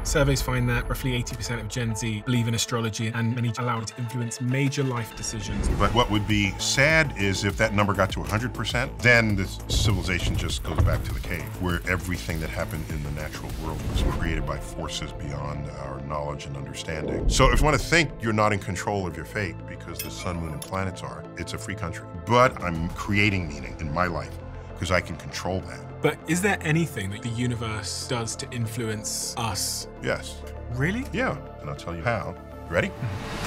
Surveys find that roughly 80% of Gen Z believe in astrology, and many allow it to influence major life decisions. But what would be sad is if that number got to 100%, then the civilization just goes back to the cave, where everything that happened in the natural world was created by forces beyond our knowledge and understanding. So if you want to think you're not in control of your fate because the sun, moon, and planets are, it's a free country. But I'm creating meaning in my life because I can control that. But is there anything that the universe does to influence us? Yes. Really? Yeah, and I'll tell you how. Ready?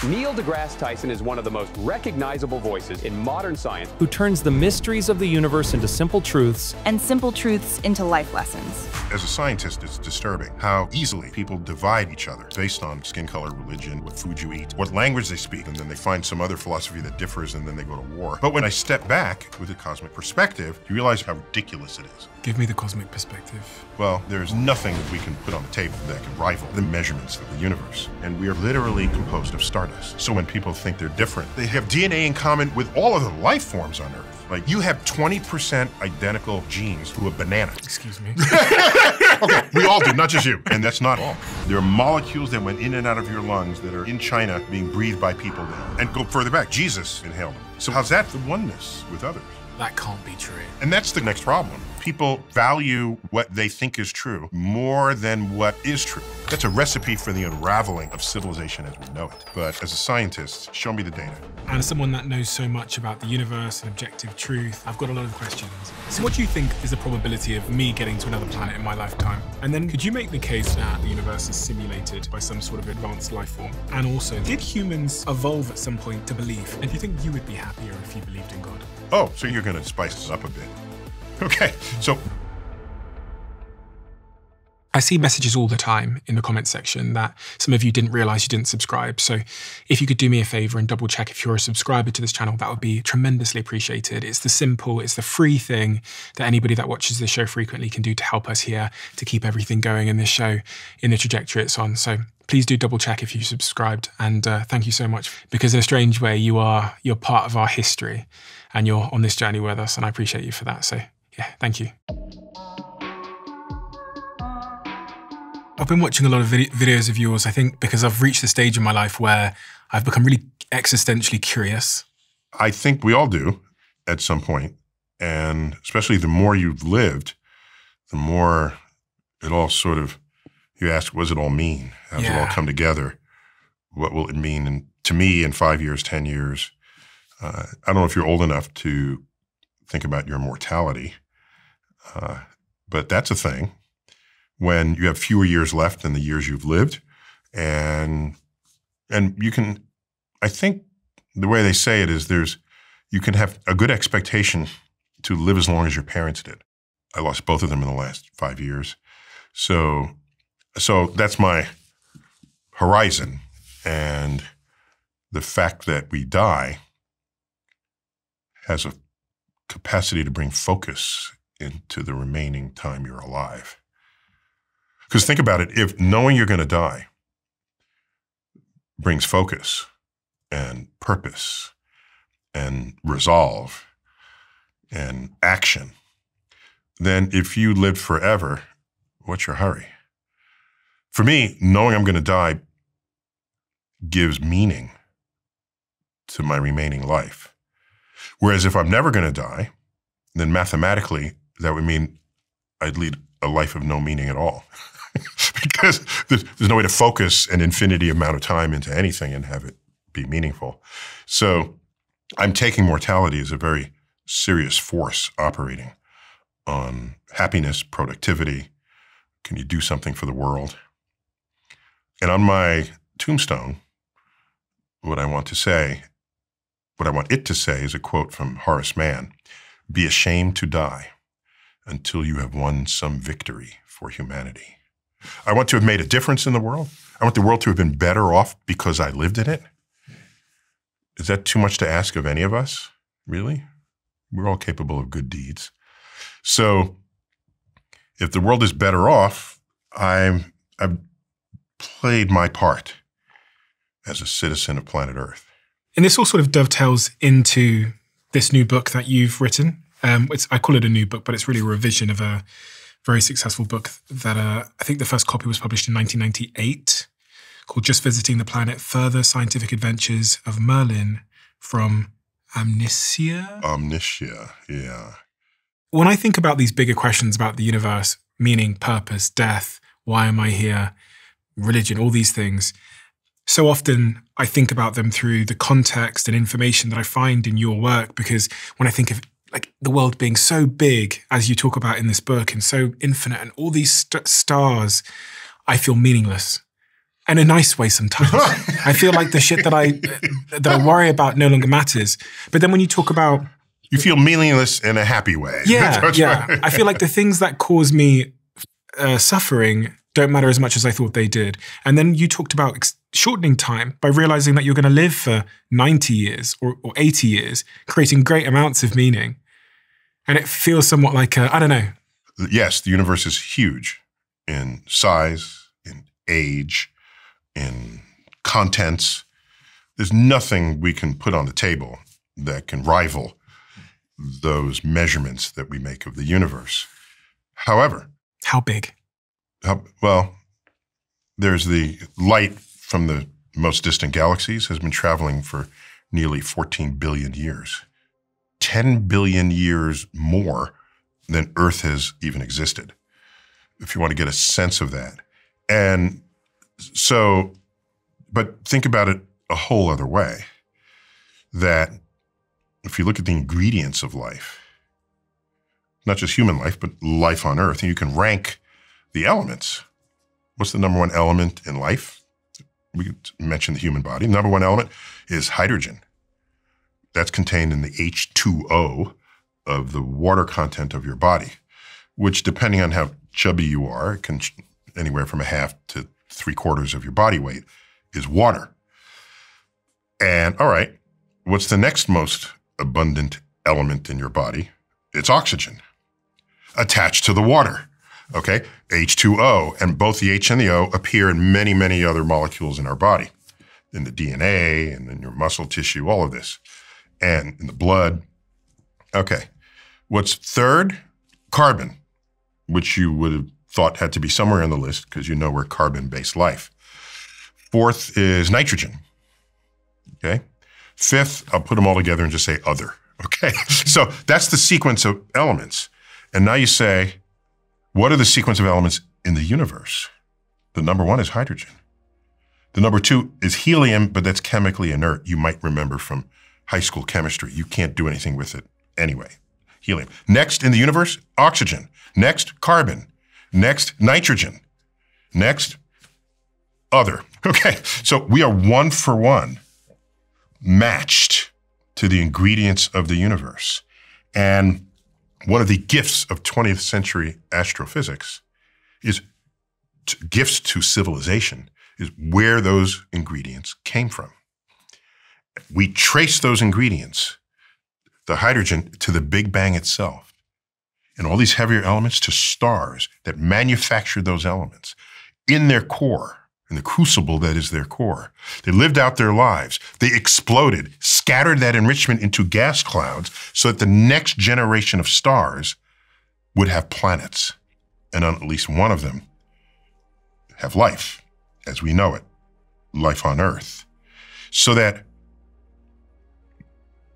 Neil deGrasse Tyson is one of the most recognizable voices in modern science, who turns the mysteries of the universe into simple truths and simple truths into life lessons. As a scientist, it's disturbing how easily people divide each other based on skin color, religion, what food you eat, what language they speak, and then they find some other philosophy that differs, and then they go to war. But when I step back with a cosmic perspective, you realize how ridiculous it is. Give me the cosmic perspective. Well, there's nothing that we can put on the table that can rival the measurements of the universe. And we are literally composed of stardust. So when people think they're different, they have DNA in common with all of the life forms on Earth. Like, you have 20% identical genes to a banana. Excuse me. Okay, we all do, not just you. And that's not all. There are molecules that went in and out of your lungs that are in China being breathed by people now. And go further back, Jesus inhaled them. So how's that the oneness with others? That can't be true. And that's the next problem. People value what they think is true more than what is true. That's a recipe for the unraveling of civilization as we know it. But as a scientist, show me the data. And as someone that knows so much about the universe and objective truth, I've got a lot of questions. So what do you think is the probability of me getting to another planet in my lifetime? And then could you make the case that the universe is simulated by some sort of advanced life form? And also, did humans evolve at some point to believe? And do you think you would be happier if you believed in God? Oh, so you're gonna spice this up a bit. Okay, so I see messages all the time in the comments section that some of you didn't realize you didn't subscribe. So if you could do me a favor and double check if you're a subscriber to this channel, that would be tremendously appreciated. It's the free thing that anybody that watches this show frequently can do to help us here, to keep everything going in this show in the trajectory it's on. So please do double check if you subscribed. And thank you so much, because in a strange way, you're part of our history and you're on this journey with us. And I appreciate you for that. So yeah, thank you. I've been watching a lot of videos of yours, I think, because I've reached the stage in my life where I've become really existentially curious. I think we all do at some point. And especially the more you've lived, the more it all sort of, you ask, what does it all mean? How does it all come together? What will it mean to me in 5 years, 10 years? I don't know if you're old enough to think about your mortality, but that's a thing. When you have fewer years left than the years you've lived. And you can, I think the way they say it is you can have a good expectation to live as long as your parents did. I lost both of them in the last 5 years. So that's my horizon. And the fact that we die has a capacity to bring focus into the remaining time you're alive. Because think about it, if knowing you're going to die brings focus and purpose and resolve and action, then if you lived forever, what's your hurry? For me, knowing I'm going to die gives meaning to my remaining life. Whereas if I'm never going to die, then mathematically, that would mean I'd lead a life of no meaning at all. Because there's no way to focus an infinity amount of time into anything and have it be meaningful. So I'm taking mortality as a very serious force operating on happiness, productivity. Can you do something for the world? And on my tombstone, what I want it to say is a quote from Horace Mann: "Be ashamed to die until you have won some victory for humanity." I want to have made a difference in the world. I want the world to have been better off because I lived in it. Is that too much to ask of any of us? Really? We're all capable of good deeds. So if the world is better off, I've played my part as a citizen of planet Earth. And this all sort of dovetails into this new book that you've written. I call it a new book, but it's really a revision of a very successful book that I think the first copy was published in 1998 called Just Visiting the Planet, Further Scientific Adventures of Merlin from Omniscia. Omniscia, yeah. When I think about these bigger questions about the universe, meaning, purpose, death, why am I here, religion, all these things, so often I think about them through the context and information that I find in your work, because when I think of like the world being so big, as you talk about in this book, and so infinite, and all these stars, I feel meaningless. In a nice way sometimes. I feel like the shit that I worry about no longer matters. But then when you talk about... You feel meaningless in a happy way. Yeah, yeah. I feel like the things that cause me suffering don't matter as much as I thought they did. And then you talked about shortening time by realizing that you're going to live for 90 years or 80 years, creating great amounts of meaning. And it feels somewhat like, I don't know. Yes, the universe is huge in size, in age, in contents. There's nothing we can put on the table that can rival those measurements that we make of the universe. However... How big? Well, there's the light from the most distant galaxies has been traveling for nearly 14 billion years. 10 billion years more than Earth has even existed, if you want to get a sense of that. And so, but think about it a whole other way, that if you look at the ingredients of life, not just human life, but life on Earth, and you can rank the elements. What's the number one element in life? We could mention the human body. Number one element is hydrogen. That's contained in the H2O of the water content of your body, which, depending on how chubby you are, it can anywhere from 1/2 to 3/4 of your body weight is water. And all right, what's the next most abundant element in your body? It's oxygen attached to the water. Okay, H2O, and both the H and the O appear in many, many other molecules in our body, in the DNA and in your muscle tissue, all of this, and in the blood. Okay, what's third? Carbon, which you would have thought had to be somewhere on the list because you know we're carbon-based life. Fourth is nitrogen, okay? Fifth, I'll put them all together and just say other, okay? So that's the sequence of elements. And now you say, what are the sequence of elements in the universe? The number one is hydrogen. The number two is helium, but that's chemically inert. You might remember from high school chemistry. You can't do anything with it anyway. Helium. Next in the universe, oxygen. Next, carbon. Next, nitrogen. Next, other. Okay, so we are 1 for 1 matched to the ingredients of the universe. And one of the gifts of 20th century astrophysics is gifts to civilization is where those ingredients came from. We trace those ingredients, the hydrogen, to the Big Bang itself, and all these heavier elements to stars that manufactured those elements in their core, in the crucible that is their core. They lived out their lives. They exploded, scattered that enrichment into gas clouds so that the next generation of stars would have planets, and on at least one of them have life, as we know it, life on Earth. So that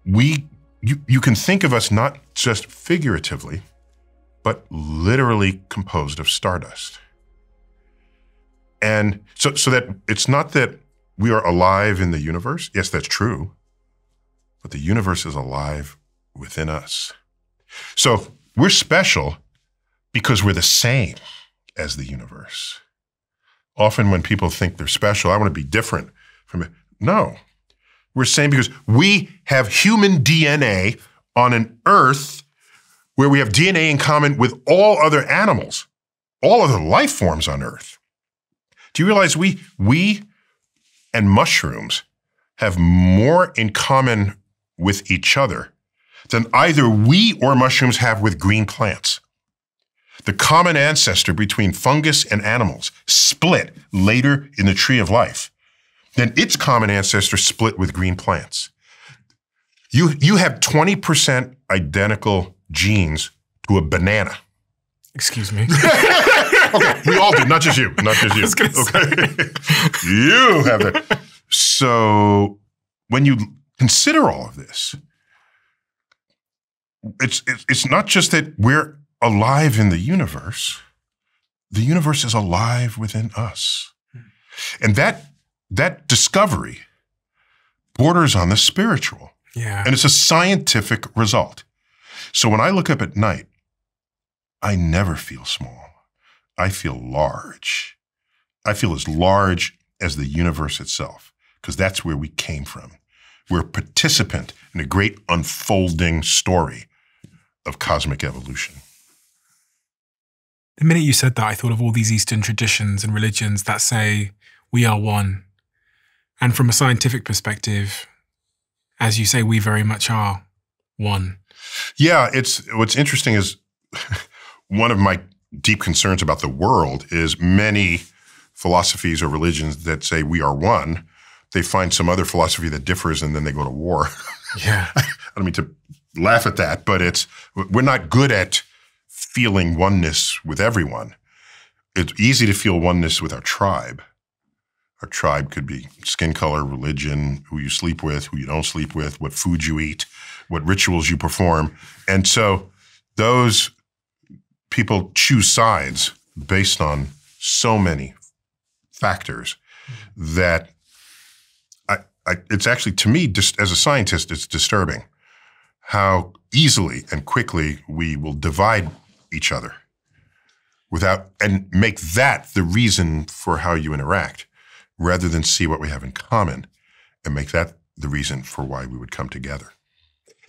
you can think of us not just figuratively, but literally composed of stardust. And so that it's not that we are alive in the universe. Yes, that's true. But the universe is alive within us. So we're special because we're the same as the universe. Often when people think they're special, I want to be different from it. No, we're same because we have human DNA on an Earth where we have DNA in common with all other animals, all other life forms on Earth. Do you realize we and mushrooms have more in common with each other than either we or mushrooms have with green plants? The common ancestor between fungus and animals split later in the tree of life. Then its common ancestor split with green plants. You have 20% identical genes to a banana. Excuse me. Okay, we all do, not just you. Not just you. Okay. You have that. So when you consider all of this, it's not just that we're alive in the universe is alive within us. And that discovery borders on the spiritual. Yeah. And it's a scientific result. So when I look up at night, I never feel small. I feel large. I feel as large as the universe itself, because that's where we came from. We're a participant in a great unfolding story of cosmic evolution. The minute you said that, I thought of all these Eastern traditions and religions that say we are one. And from a scientific perspective, as you say, we very much are one. Yeah, what's interesting is one of my deep concerns about the world is many philosophies or religions that say we are one, they find some other philosophy that differs and then they go to war. Yeah. I don't mean to laugh at that, but we're not good at feeling oneness with everyone. It's easy to feel oneness with our tribe. Our tribe could be skin color, religion, who you sleep with, who you don't sleep with, what food you eat, what rituals you perform. And so those people choose sides based on so many factors that it's actually, to me, just as a scientist, it's disturbing how easily and quickly we will divide each other and make that the reason for how you interact, rather than see what we have in common and make that the reason for why we would come together.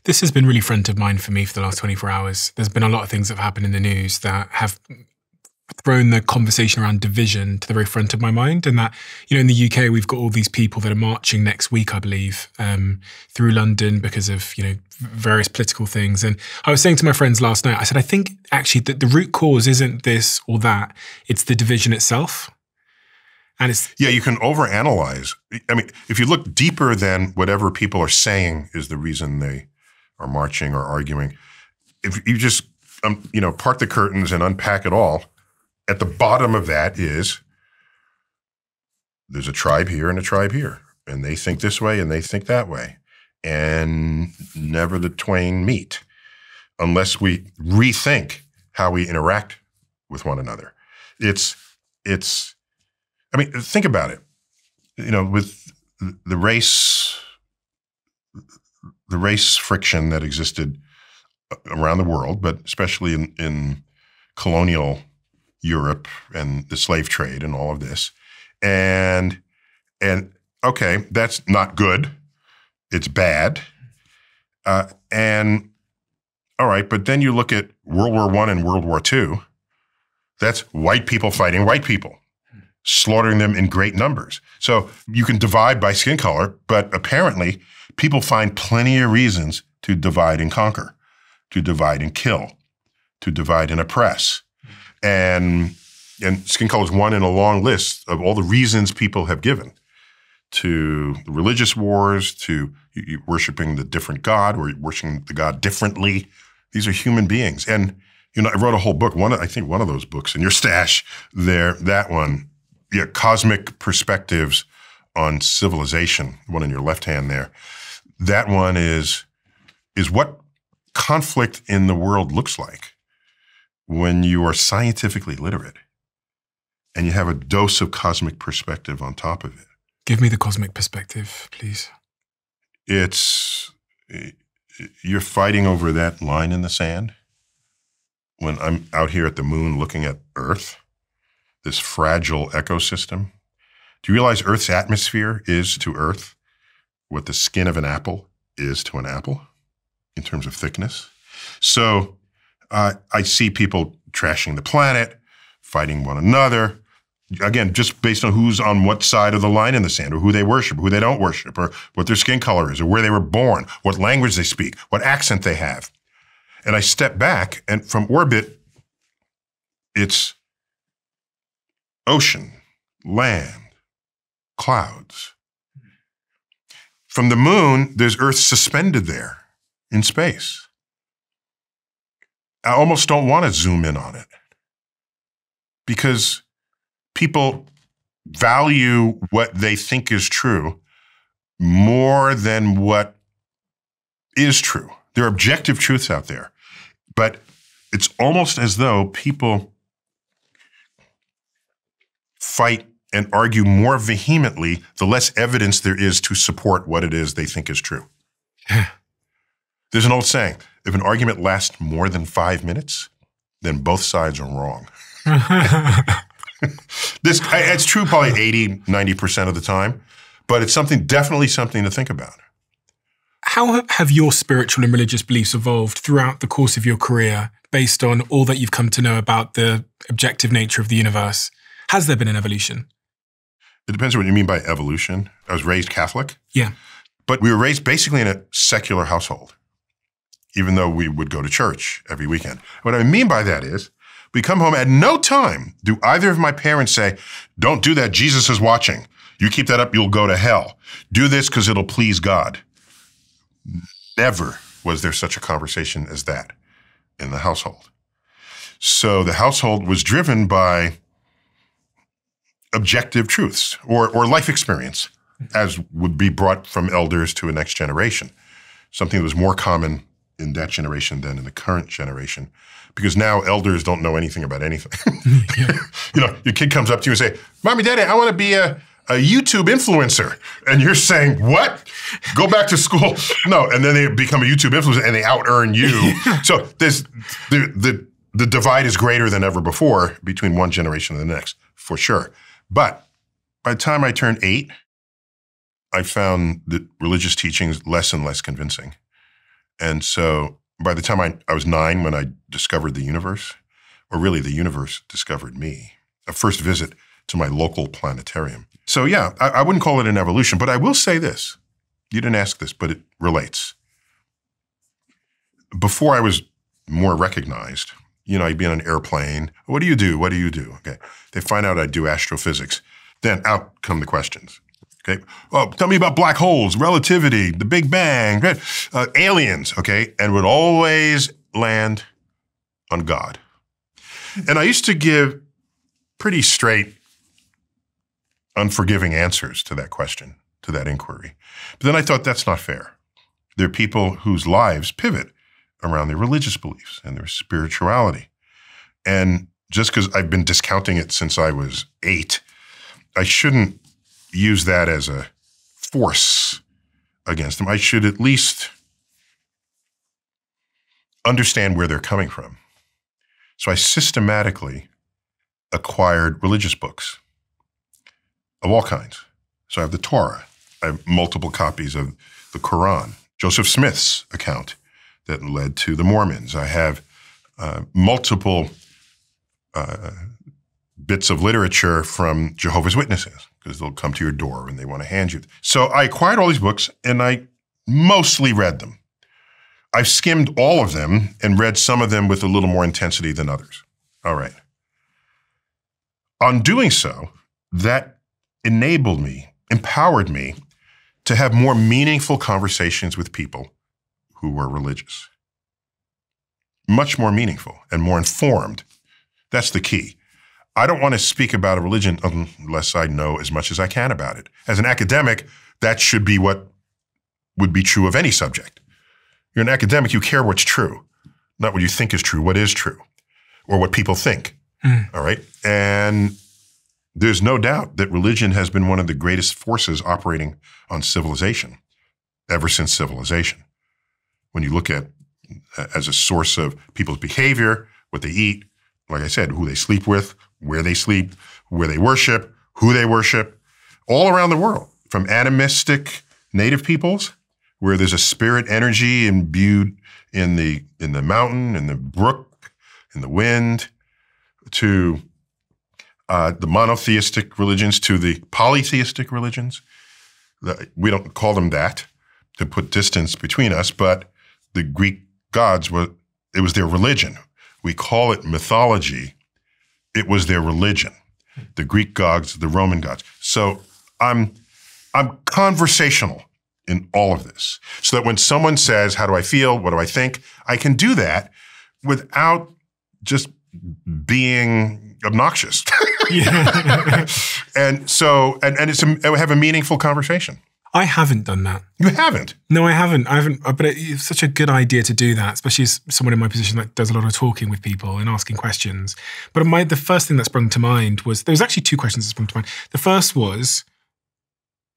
This has been really front of mind for me for the last 24 hours. There's been a lot of things that have happened in the news that have thrown the conversation around division to the very front of my mind. And that, in the UK, we've got all these people that are marching next week, I believe, through London because of, various political things. And I was saying to my friends last night, I said, I think actually that the root cause isn't this or that, it's the division itself. And you can overanalyze. I mean, if you look deeper than whatever people are saying is the reason they are marching or arguing, if you just, part the curtains and unpack it all, at the bottom of that is there's a tribe here and a tribe here, and they think this way and they think that way, and never the twain meet unless we rethink how we interact with one another. I mean, think about it. With the race friction that existed around the world, but especially in colonial Europe and the slave trade and all of this. And okay, that's not good. It's bad. And all right, but then you look at World War I and World War II. That's white people fighting white people, slaughtering them in great numbers. So you can divide by skin color, but apparently people find plenty of reasons to divide and conquer, to divide and kill, to divide and oppress. And skin color is one in a long list of all the reasons people have given to the religious wars, to worshiping the different God or worshiping the God differently. These are human beings. And, I wrote a whole book, I think one of those books in your stash there, that one, Cosmic Perspectives on Civilization, one in your left hand there. That one is what conflict in the world looks like when you are scientifically literate and you have a dose of cosmic perspective on top of it. Give me the cosmic perspective, please. You're fighting over that line in the sand. When I'm out here at the moon looking at Earth, this fragile ecosystem, do you realize Earth's atmosphere is to Earth what the skin of an apple is to an apple in terms of thickness? So I see people trashing the planet, fighting one another, again, just based on who's on what side of the line in the sand, or who they worship, who they don't worship, or what their skin color is, or where they were born, what language they speak, what accent they have. And I step back, and from orbit, it's ocean, land, clouds. From the moon, there's Earth suspended there in space. I almost don't want to zoom in on it. because people value what they think is true more than what is true. There are objective truths out there, but it's almost as though people fight and argue more vehemently the less evidence there is to support what it is they think is true. There's an old saying, if an argument lasts more than 5 minutes, then both sides are wrong. It's true probably 80, 90% of the time, but it's definitely something to think about. How have your spiritual and religious beliefs evolved throughout the course of your career based on all that you've come to know about the objective nature of the universe? Has there been an evolution? It depends on what you mean by evolution. I was raised Catholic. Yeah. But we were raised basically in a secular household, even though we would go to church every weekend. What I mean by that is, we come home, at no time do either of my parents say, don't do that, Jesus is watching. You keep that up, you'll go to hell. Do this because it'll please God. Never was there such a conversation as that in the household. So the household was driven by objective truths or life experience, as would be brought from elders to a next generation. Something that was more common in that generation than in the current generation, because now elders don't know anything about anything. You know, your kid comes up to you and say, Mommy, Daddy, I want to be a YouTube influencer. And you're saying, what? Go back to school. No, and then they become a YouTube influencer and they out-earn you. So the divide is greater than ever before between one generation and the next, for sure. But by the time I turned 8, I found that religious teachings less and less convincing. And so by the time I was 9, when I discovered the universe, or really the universe discovered me, a first visit to my local planetarium. So yeah, I wouldn't call it an evolution, but I will say this. You didn't ask this, but it relates. Before I was more recognized, you know, I'd be on an airplane. What do you do? What do you do? Okay. They find out I do astrophysics. Then out come the questions. Okay. Well, tell me about black holes, relativity, the Big Bang, aliens. Okay. And would always land on God. And I used to give pretty straight, unforgiving answers to that question, to that inquiry. But then I thought that's not fair. There are people whose lives pivot around their religious beliefs and their spirituality. And just because I've been discounting it since I was 8, I shouldn't use that as a force against them. I should at least understand where they're coming from. So I systematically acquired religious books of all kinds. So I have the Torah. I have multiple copies of the Quran, Joseph Smith's account that led to the Mormons. I have multiple bits of literature from Jehovah's Witnesses, because they'll come to your door and they want to hand you. So I acquired all these books and I mostly read them. I've skimmed all of them and read some of them with a little more intensity than others. All right. On doing so, that enabled me, empowered me to have more meaningful conversations with people who were religious. Much more meaningful and more informed. That's the key. I don't want to speak about a religion unless I know as much as I can about it. As an academic, that should be what would be true of any subject. You're an academic, you care what's true, not what you think is true, what is true, or what people think. All right? And there's no doubt that religion has been one of the greatest forces operating on civilization ever since civilization. When you look at as a source of people's behavior, what they eat, like I said, who they sleep with, where they sleep, where they worship, who they worship, all around the world, from animistic native peoples, where there's a spirit energy imbued in the mountain, in the brook, in the wind, to the monotheistic religions, to the polytheistic religions. We don't call them that to put distance between us, but the Greek gods, it was their religion. We call it mythology. It was their religion. The Greek gods, the Roman gods. So I'm conversational in all of this, so that when someone says, how do I feel? What do I think? I can do that without just being obnoxious. Yeah. And so, and have a meaningful conversation. I haven't done that. You haven't? No, I haven't. But it's such a good idea to do that, especially as someone in my position that does a lot of talking with people and asking questions. But the first thing that sprung to mind was, there was actually two questions that sprung to mind. The first was,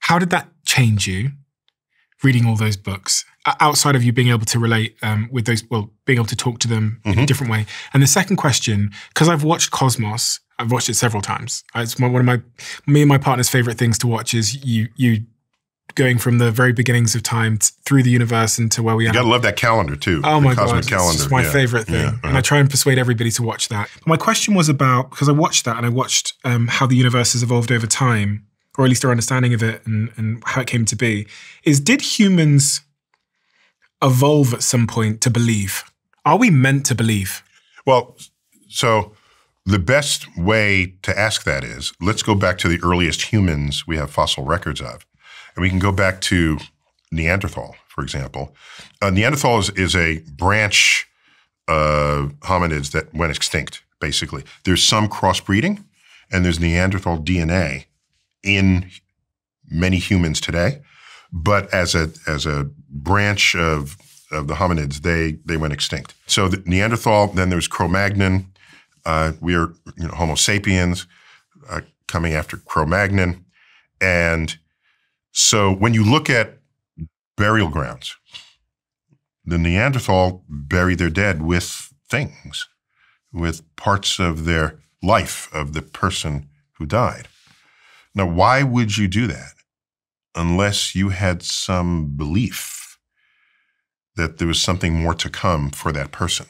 how did that change you, reading all those books, outside of you being able to relate with those, well, being able to talk to them in a different way? And the second question, because I've watched Cosmos, I've watched it several times. It's one of me and my partner's favorite things to watch is you going from the very beginnings of time through the universe into where we are. You gotta love that calendar too. Oh my Cosmic God, calendar. it's my favorite thing. Yeah, And I try and persuade everybody to watch that. But my question was about, because I watched that and I watched how the universe has evolved over time, or at least our understanding of it and how it came to be, is did humans evolve at some point to believe? Are we meant to believe? Well, so the best way to ask that is, let's go back to the earliest humans we have fossil records of. And we can go back to Neanderthal, for example. Neanderthal is a branch of hominids that went extinct, basically. There's some crossbreeding, and there's Neanderthal DNA in many humans today. But as a branch of the hominids, they went extinct. So the Neanderthal, then there's Cro-Magnon. We are Homo sapiens coming after Cro-Magnon. And so when you look at burial grounds, the Neanderthal buried their dead with things, with parts of their life, of the person who died. Now, why would you do that unless you had some belief that there was something more to come for that person?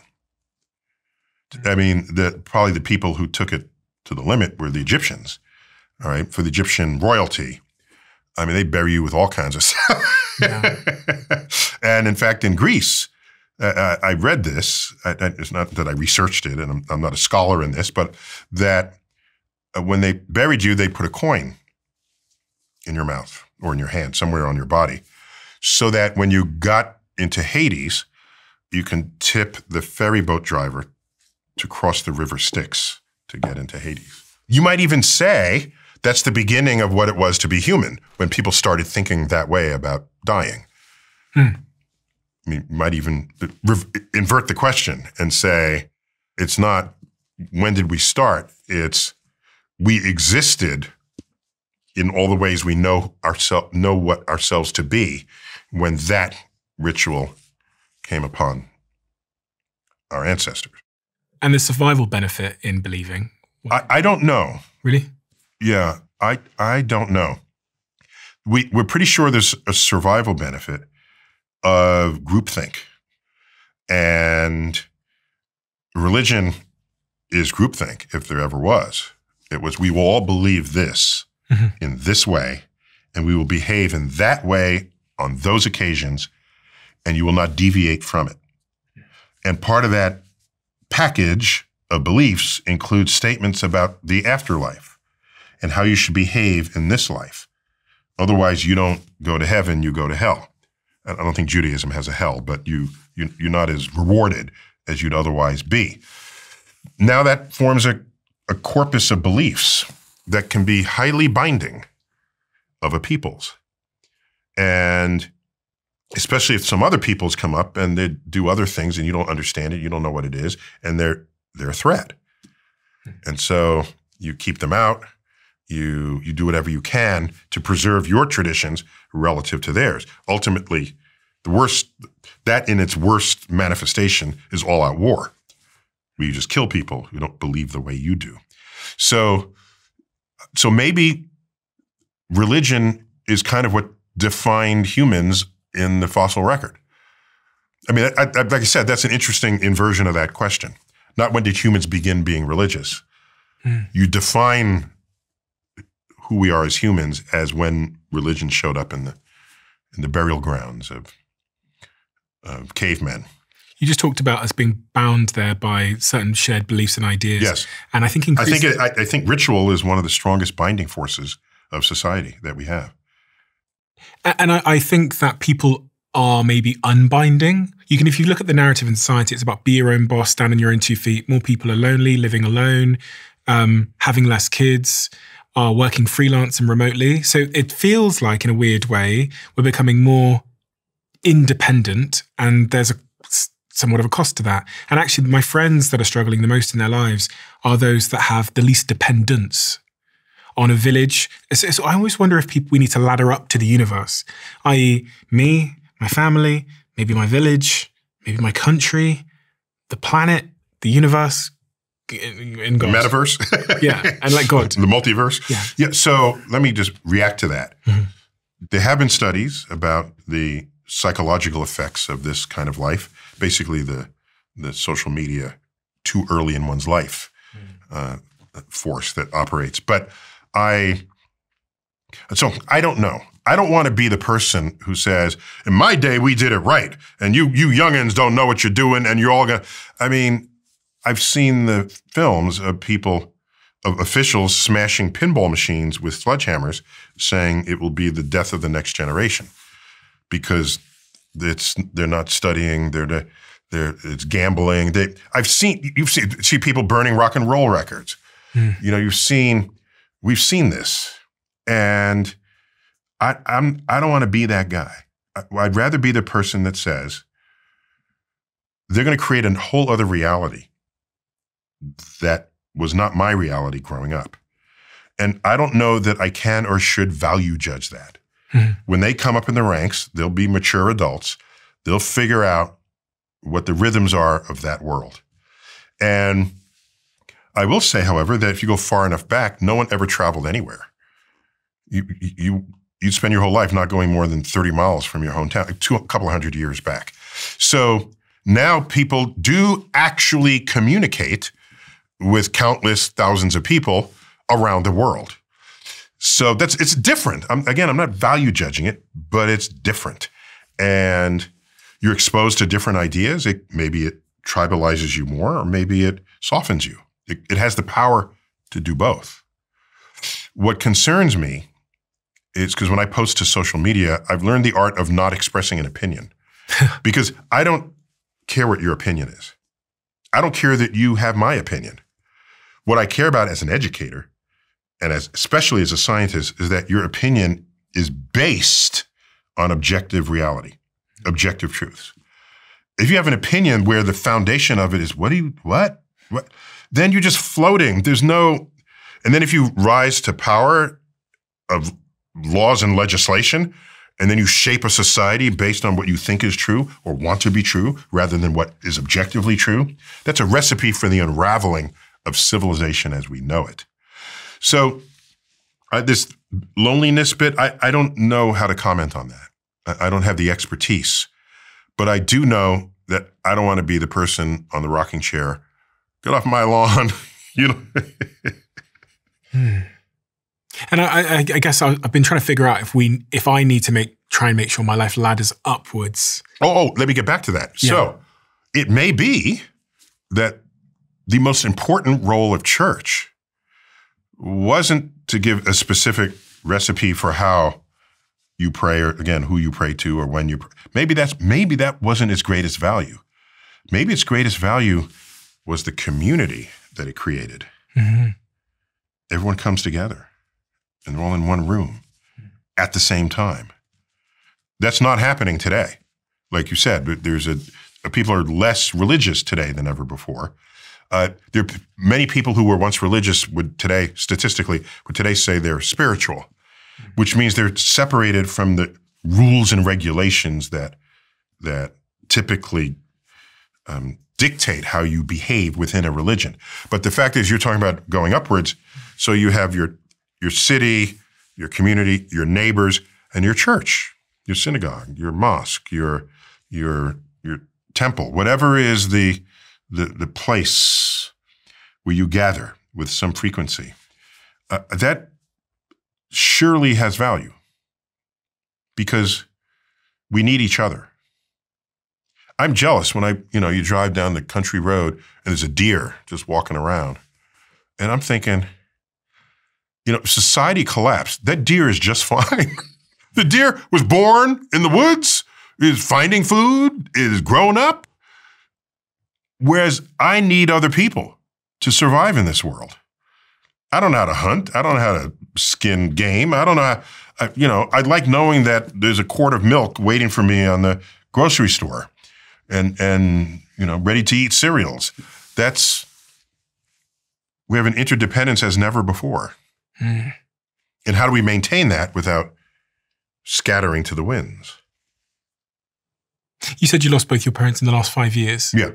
I mean, probably the people who took it to the limit were the Egyptians, all right? For the Egyptian royalty, I mean, they bury you with all kinds of stuff. Yeah. And in fact, in Greece, I read this. It's not that I researched it, and I'm not a scholar in this, but that when they buried you, they put a coin in your mouth or in your hand, somewhere on your body, so that when you got into Hades, you can tip the ferry boat driver to cross the river Styx to get into Hades. You might even say that's the beginning of what it was to be human, when people started thinking that way about dying. I mean, you might even invert the question and say, it's not when did we start, it's we existed in all the ways we know what ourselves to be when that ritual came upon our ancestors. And the survival benefit in believing? I don't know. Really? Yeah, I don't know. We're pretty sure there's a survival benefit of groupthink. And religion is groupthink, if there ever was. It was, we will all believe this in this way, and we will behave in that way on those occasions, and you will not deviate from it. And part of that package of beliefs includes statements about the afterlife and how you should behave in this life. Otherwise, you don't go to heaven, you go to hell. I don't think Judaism has a hell, but you're not as rewarded as you'd otherwise be. Now that forms a corpus of beliefs that can be highly binding of a people's. And especially if some other peoples come up and they do other things and you don't understand it, you don't know what it is, and they're a threat. And so you keep them out, you do whatever you can to preserve your traditions relative to theirs. Ultimately, that in its worst manifestation is all-out war, where you just kill people who don't believe the way you do. So maybe religion is kind of what defined humans in the fossil record. I mean, like I said, that's an interesting inversion of that question. Not when did humans begin being religious. You define who we are as humans as when religion showed up in the burial grounds of cavemen. You just talked about us being bound there by certain shared beliefs and ideas. Yes. And I think I think ritual is one of the strongest binding forces of society that we have. And I think that people are maybe unbinding. If you look at the narrative in society, it's about be your own boss, stand on your own 2 feet. More people are lonely, living alone, having less kids, are working freelance and remotely. So it feels like, in a weird way, we're becoming more independent, and there's somewhat of a cost to that. And actually, my friends that are struggling the most in their lives are those that have the least dependence on a village. So I always wonder if we need to ladder up to the universe, i.e. me, my family, maybe my village, maybe my country, the planet, the universe, and God. The metaverse? Yeah, and like God. The multiverse? Yeah. So let me just react to that. Mm-hmm. There have been studies about the psychological effects of this kind of life, basically the social media too early in one's life force that operates. But I don't know. I don't want to be the person who says, in my day, we did it right. And you youngins don't know what you're doing and you're all going to, I mean, I've seen the films of officials smashing pinball machines with sledgehammers saying it will be the death of the next generation because they're not studying, it's gambling. You see people burning rock and roll records. We've seen this. And I don't want to be that guy. I'd rather be the person that says they're going to create a whole other reality that was not my reality growing up. And I don't know that I can or should value judge that. Mm-hmm. When they come up in the ranks, they'll be mature adults. They'll figure out what the rhythms are of that world. And I will say, however, that if you go far enough back, no one ever traveled anywhere. You'd spend your whole life not going more than 30 miles from your hometown, a couple of hundred years back. So now people do actually communicate with countless thousands of people around the world. So it's different. I'm not value judging it, but it's different. And you're exposed to different ideas. Maybe it tribalizes you more, or maybe it softens you. It has the power to do both. What concerns me is because when I post to social media, I've learned the art of not expressing an opinion because I don't care what your opinion is. I don't care that you have my opinion. What I care about as an educator and especially as a scientist is that your opinion is based on objective reality, objective truths. If you have an opinion where the foundation of it is what? Then you're just floating. And then if you rise to power of laws and legislation, and then you shape a society based on what you think is true or want to be true rather than what is objectively true, that's a recipe for the unraveling of civilization as we know it. So this loneliness bit, I don't know how to comment on that. I don't have the expertise, but I do know that I don't want to be the person on the rocking chair. Get off my lawn, And I guess I've been trying to figure out if I need to try and make sure my life ladders upwards. Oh, let me get back to that. Yeah. So it may be that the most important role of church wasn't to give a specific recipe for how you pray, or again, who you pray to, or when you pray. Maybe that wasn't its greatest value. Maybe its greatest value was the community that it created. Mm-hmm. Everyone comes together, and they're all in one room at the same time. That's not happening today. Like you said, people are less religious today than ever before. There are many people who were once religious would today say they're spiritual, which means they're separated from the rules and regulations that typically dictate how you behave within a religion. But the fact is, you're talking about going upwards. So you have your city, your community, your neighbors, and your church, your synagogue, your mosque, your temple, whatever is the place where you gather with some frequency. That surely has value because we need each other. I'm jealous when you drive down the country road and there's a deer just walking around. And I'm thinking, society collapsed. That deer is just fine. The deer was born in the woods is finding food, is growing up. Whereas I need other people to survive in this world. I don't know how to hunt. I don't know how to skin game. I don't know how, I like knowing that there's a quart of milk waiting for me on the grocery store and ready to eat cereals. We have an interdependence as never before. Mm. And how do we maintain that without scattering to the winds? You said you lost both your parents in the last 5 years. Yeah.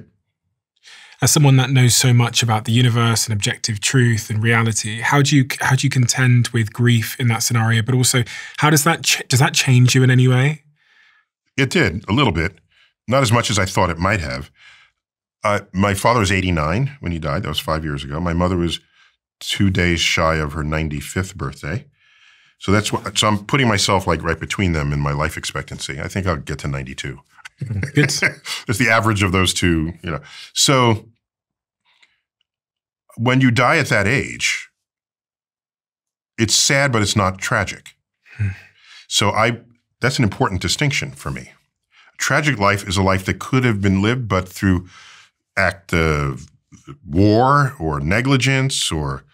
As someone that knows so much about the universe and objective truth and reality, how do you contend with grief in that scenario? But also, how does that change you in any way? It did a little bit, not as much as I thought it might have. My father was 89 when he died. That was 5 years ago. My mother was 2 days shy of her 95th birthday. So so I'm putting myself like right between them in my life expectancy. I think I'll get to 92. Good. It's the average of those two, So when you die at that age, it's sad, but it's not tragic. So that's an important distinction for me. A tragic life is a life that could have been lived, but through act of war or negligence or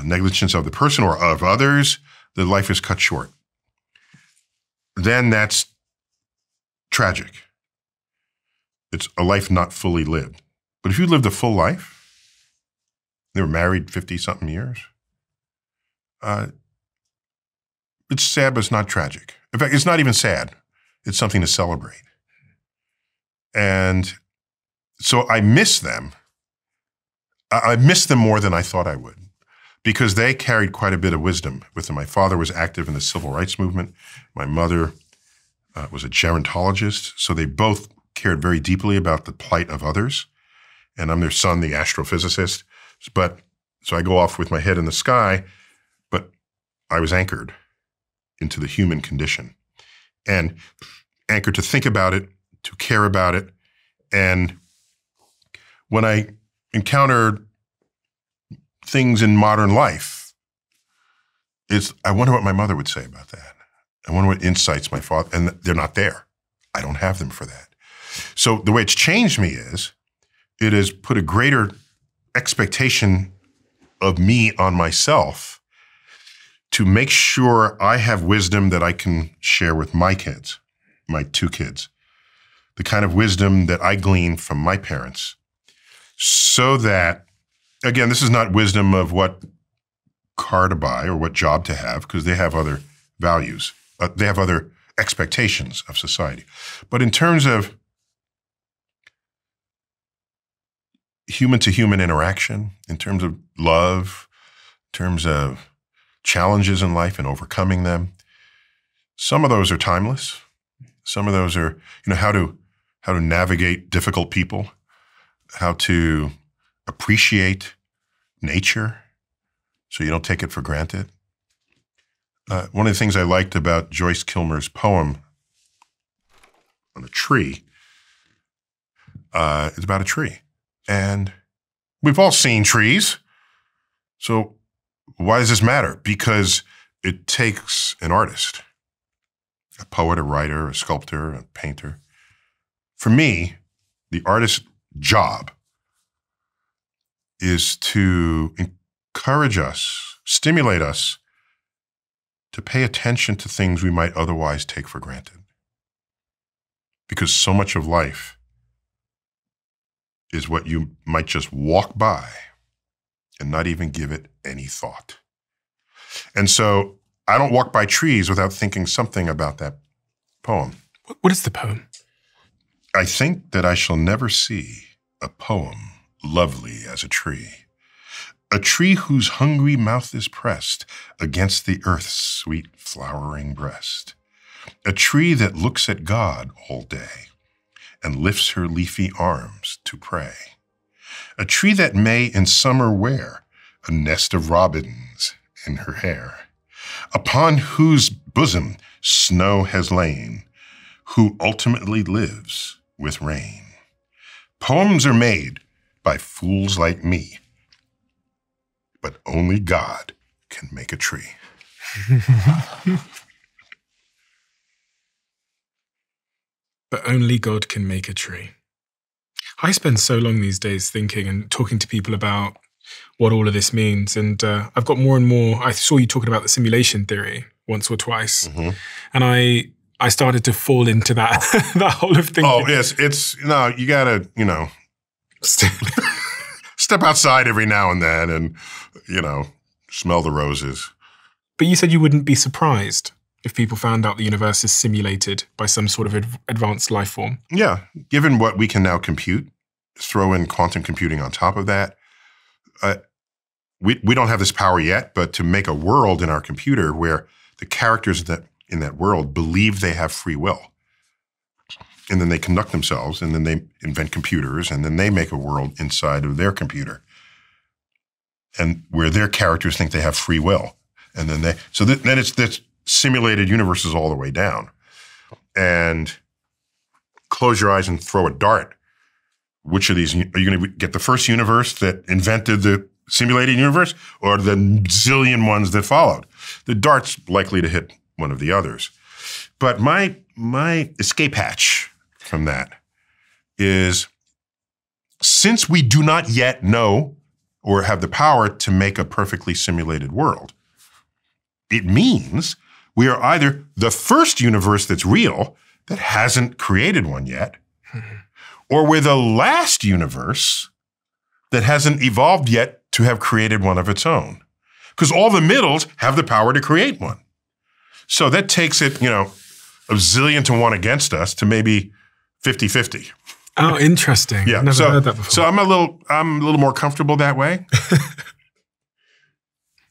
negligence of the person or of others, the life is cut short. Then that's tragic. It's a life not fully lived. But if you lived a full life, they were married 50-something years, it's sad, but it's not tragic. In fact, it's not even sad. It's something to celebrate. And so I miss them. I miss them more than I thought I would because they carried quite a bit of wisdom with them. My father was active in the civil rights movement. My mother was a gerontologist. So they both cared very deeply about the plight of others. And I'm their son, the astrophysicist. So I go off with my head in the sky, but I was anchored into the human condition and anchored to think about it, to care about it. And when I encountered things in modern life, I wonder what my mother would say about that. I wonder what insights my father, and they're not there. I don't have them for that. So the way it's changed me is, it has put a greater expectation of me on myself to make sure I have wisdom that I can share with my kids, my 2 kids, the kind of wisdom that I gleaned from my parents, so that, again, this is not wisdom of what car to buy or what job to have, because they have other values. They have other expectations of society. But in terms of human-to-human interaction, in terms of love, in terms of challenges in life and overcoming them, some of those are timeless. Some of those are, how to navigate difficult people, how to appreciate nature so you don't take it for granted. One of the things I liked about Joyce Kilmer's poem on a tree is about a tree. And we've all seen trees. So why does this matter? Because it takes an artist, a poet, a writer, a sculptor, a painter. For me, the artist's job is to encourage us, stimulate us to pay attention to things we might otherwise take for granted. Because so much of life is what you might just walk by and not even give it any thought. And so I don't walk by trees without thinking something about that poem. What is the poem? I think that I shall never see a poem lovely as a tree whose hungry mouth is pressed against the earth's sweet flowering breast, a tree that looks at God all day and lifts her leafy arms to pray, a tree that may in summer wear a nest of robins in her hair, upon whose bosom snow has lain, who ultimately lives with rain. Poems are made by fools like me, but only God can make a tree. but only God can make a tree. I spend so long these days thinking and talking to people about what all of this means. And I've got more and more. I saw you talking about the simulation theory once or twice. Mm-hmm. And I started to fall into that, that whole of thinking. Oh, yes. No, you got to, step outside every now and then and, smell the roses. But you said you wouldn't be surprised if people found out the universe is simulated by some sort of advanced life form. Yeah. Given what we can now compute, throw in quantum computing on top of that. We don't have this power yet, but to make a world in our computer where the characters in that world believe they have free will. And then they conduct themselves, and then they invent computers, and then they make a world inside of their computer. And where their characters think they have free will. And then then it's this simulated universes all the way down. And close your eyes and throw a dart. Which of these, are you going to get the first universe that invented the simulated universe or the zillion ones that followed? The dart's likely to hit one of the others. But my escape hatch from that is, since we do not yet know or have the power to make a perfectly simulated world, it means we are either the first universe that's real that hasn't created one yet, or we're the last universe that hasn't evolved yet to have created one of its own. Because all the middles have the power to create one. So that takes it, a zillion to one against us to maybe 50-50. Oh, interesting. Yeah. I've never heard that before. So I'm a little more comfortable that way.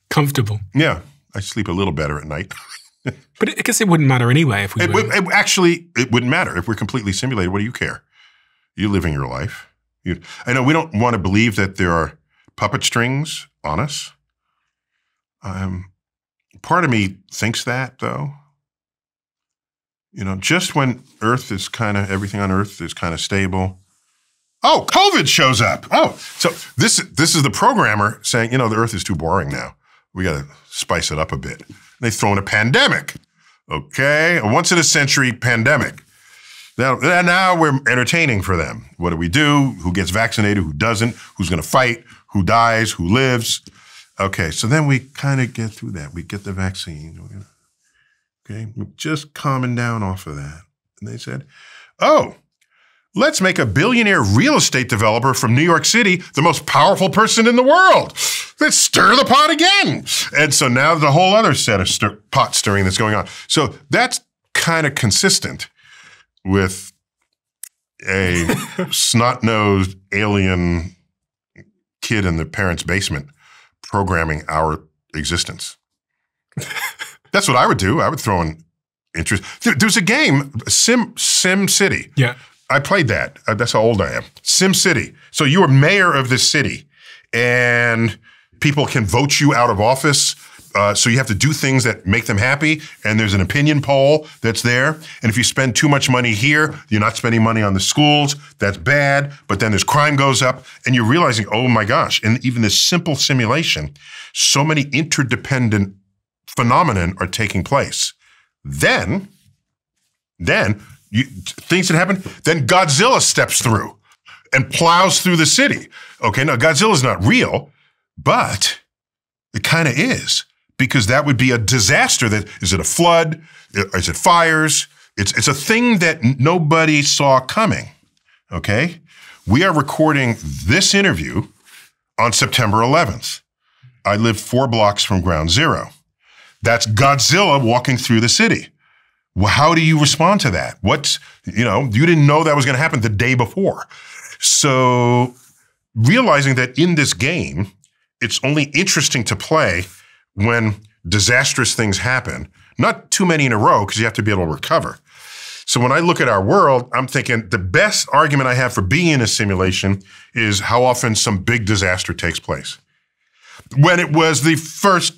Comfortable. Yeah. I sleep a little better at night. But I guess it wouldn't matter anyway if we were. It wouldn't matter. If we're completely simulated, what do you care? You're living your life. I know we don't want to believe that there are puppet strings on us. Part of me thinks that, though. Just when everything on Earth is kind of stable. Oh, COVID shows up. Oh, so this is the programmer saying, the Earth is too boring now. We got to spice it up a bit. They throw in a pandemic. Okay, a once in a century pandemic. Now we're entertaining for them. What do we do? Who gets vaccinated? Who doesn't? Who's going to fight? Who dies? Who lives? Okay, so then we kind of get through that. We get the vaccine. Okay, we're just calming down off of that. And they said, oh, let's make a billionaire real estate developer from New York City the most powerful person in the world. Let's stir the pot again. And so now there's a whole other set of pot stirring that's going on. So that's kind of consistent with a snot-nosed alien kid in the parents' basement programming our existence. That's what I would do. I would throw in interest. There's a game, Sim City. Yeah. I played that. That's how old I am. Sim City. So you are mayor of this city, and people can vote you out of office. So you have to do things that make them happy, and there's an opinion poll that's there. And if you spend too much money here, you're not spending money on the schools. That's bad. But then there's crime goes up, and you're realizing, oh my gosh, in even this simple simulation, so many interdependent phenomenon are taking place. Then things that happen, then Godzilla steps through and plows through the city. Okay, now Godzilla's not real, but it kind of is, because that would be a disaster. Is it a flood? Is it fires? It's a thing that nobody saw coming, okay? We are recording this interview on September 11th. I live 4 blocks from Ground Zero. That's Godzilla walking through the city. Well, how do you respond to that? You didn't know that was going to happen the day before. So realizing that in this game, it's only interesting to play when disastrous things happen, not too many in a row, because you have to be able to recover. So when I look at our world, I'm thinking the best argument I have for being in a simulation is how often some big disaster takes place. When it was the first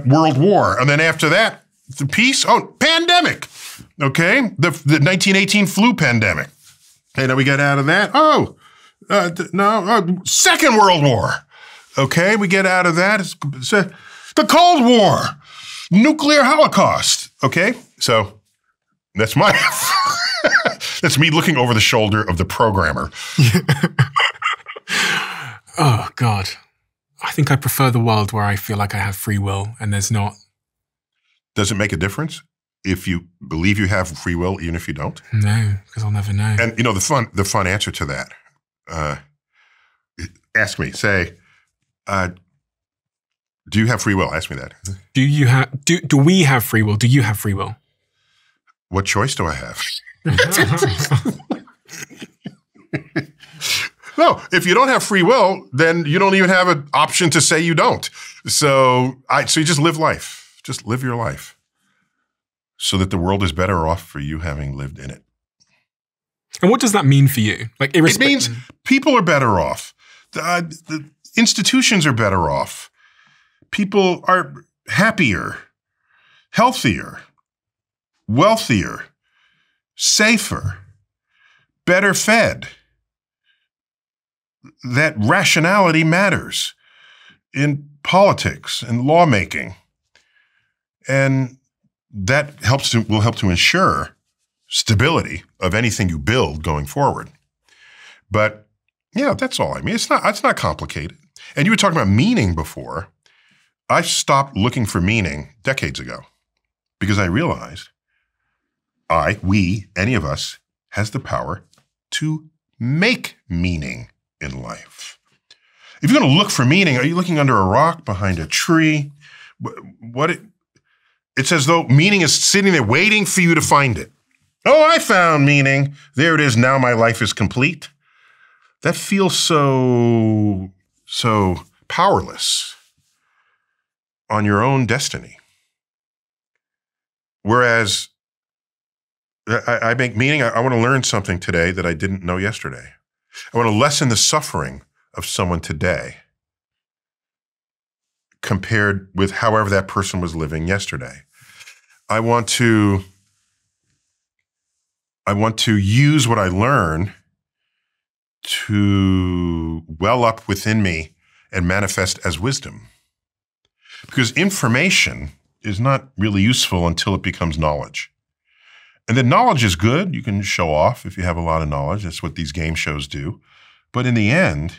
World War, and then after that, the peace, pandemic, okay? The 1918 flu pandemic. Okay, now we got out of that. Second World War. Okay, we get out of that. It's the Cold War, nuclear holocaust. Okay, so that's my. That's me looking over the shoulder of the programmer. Oh, God. I think I prefer the world where I feel like I have free will and there's not. Does it make a difference if you believe you have free will, even if you don't? No, because I'll never know. And the fun answer to that, ask me, say, do you have free will? Ask me that. Do we have free will? Do you have free will? What choice do I have? No, if you don't have free will, then you don't even have an option to say you don't. So you just live life. Just live your life so that the world is better off for you having lived in it. And what does that mean for you? Like, it means people are better off. The institutions are better off. People are happier, healthier, wealthier, safer, better fed. That rationality matters in politics and lawmaking. And that will help to ensure stability of anything you build going forward. But yeah, that's all I mean. It's not complicated. And you were talking about meaning before. I stopped looking for meaning decades ago because I realized we, any of us, has the power to make meaning in life. If you're going to look for meaning, are you looking under a rock, behind a tree? It's as though meaning is sitting there waiting for you to find it. Oh, I found meaning. There it is. Now my life is complete. That feels so powerless on your own destiny. Whereas I make meaning. I want to learn something today that I didn't know yesterday. I want to lessen the suffering of someone today compared with however that person was living yesterday. I want to use what I learn to well up within me and manifest as wisdom. Because information is not really useful until it becomes knowledge. And then knowledge is good. You can show off if you have a lot of knowledge. That's what these game shows do. But in the end,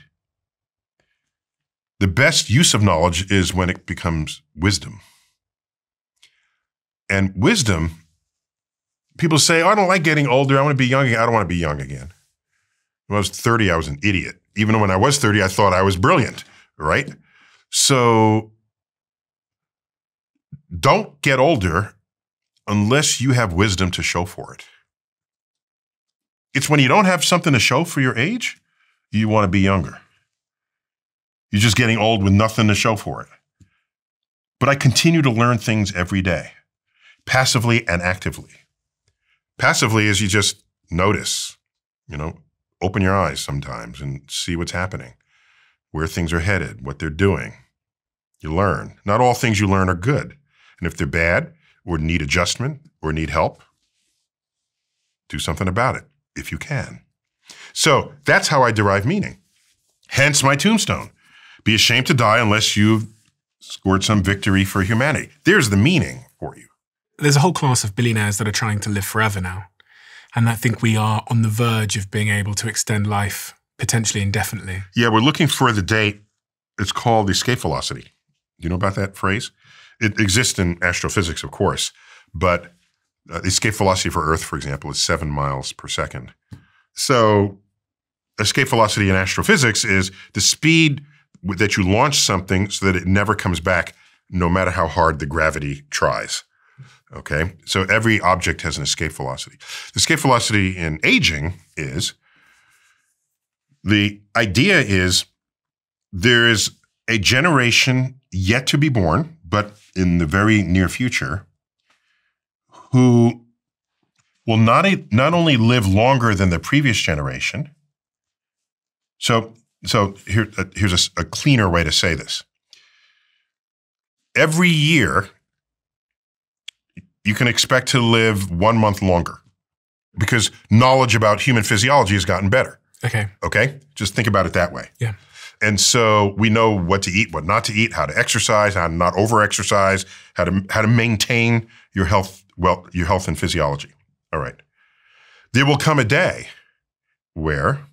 the best use of knowledge is when it becomes wisdom. And wisdom, people say, oh, I don't like getting older. I want to be young again. I don't want to be young again. When I was 30, I was an idiot. Even when I was 30, I thought I was brilliant, right? So don't get older unless you have wisdom to show for it. It's when you don't have something to show for your age, you want to be younger. You're just getting old with nothing to show for it. But I continue to learn things every day, passively and actively. Passively is you just notice, open your eyes sometimes and see what's happening, where things are headed, what they're doing. You learn. Not all things you learn are good. And if they're bad or need adjustment or need help, do something about it if you can. So that's how I derive meaning. Hence my tombstone. Be ashamed to die unless you've scored some victory for humanity. There's the meaning for you. There's a whole class of billionaires that are trying to live forever now. And I think we are on the verge of being able to extend life potentially indefinitely. Yeah, we're looking for the date. It's called the escape velocity. Do you know about that phrase? It exists in astrophysics, of course, but the escape velocity for Earth, for example, is 7 miles per second. So escape velocity in astrophysics is the speed that you launch something so that it never comes back, no matter how hard the gravity tries. Okay? So every object has an escape velocity. The escape velocity in aging is, the idea is there is a generation yet to be born, but in the very near future, who will not only live longer than the previous generation. So here's a cleaner way to say this. Every year, you can expect to live 1 month longer because knowledge about human physiology has gotten better. Okay? Just think about it that way. Yeah. And so we know what to eat, what not to eat, how to exercise, how to not over-exercise, how to maintain your health, your health and physiology. All right. There will come a day where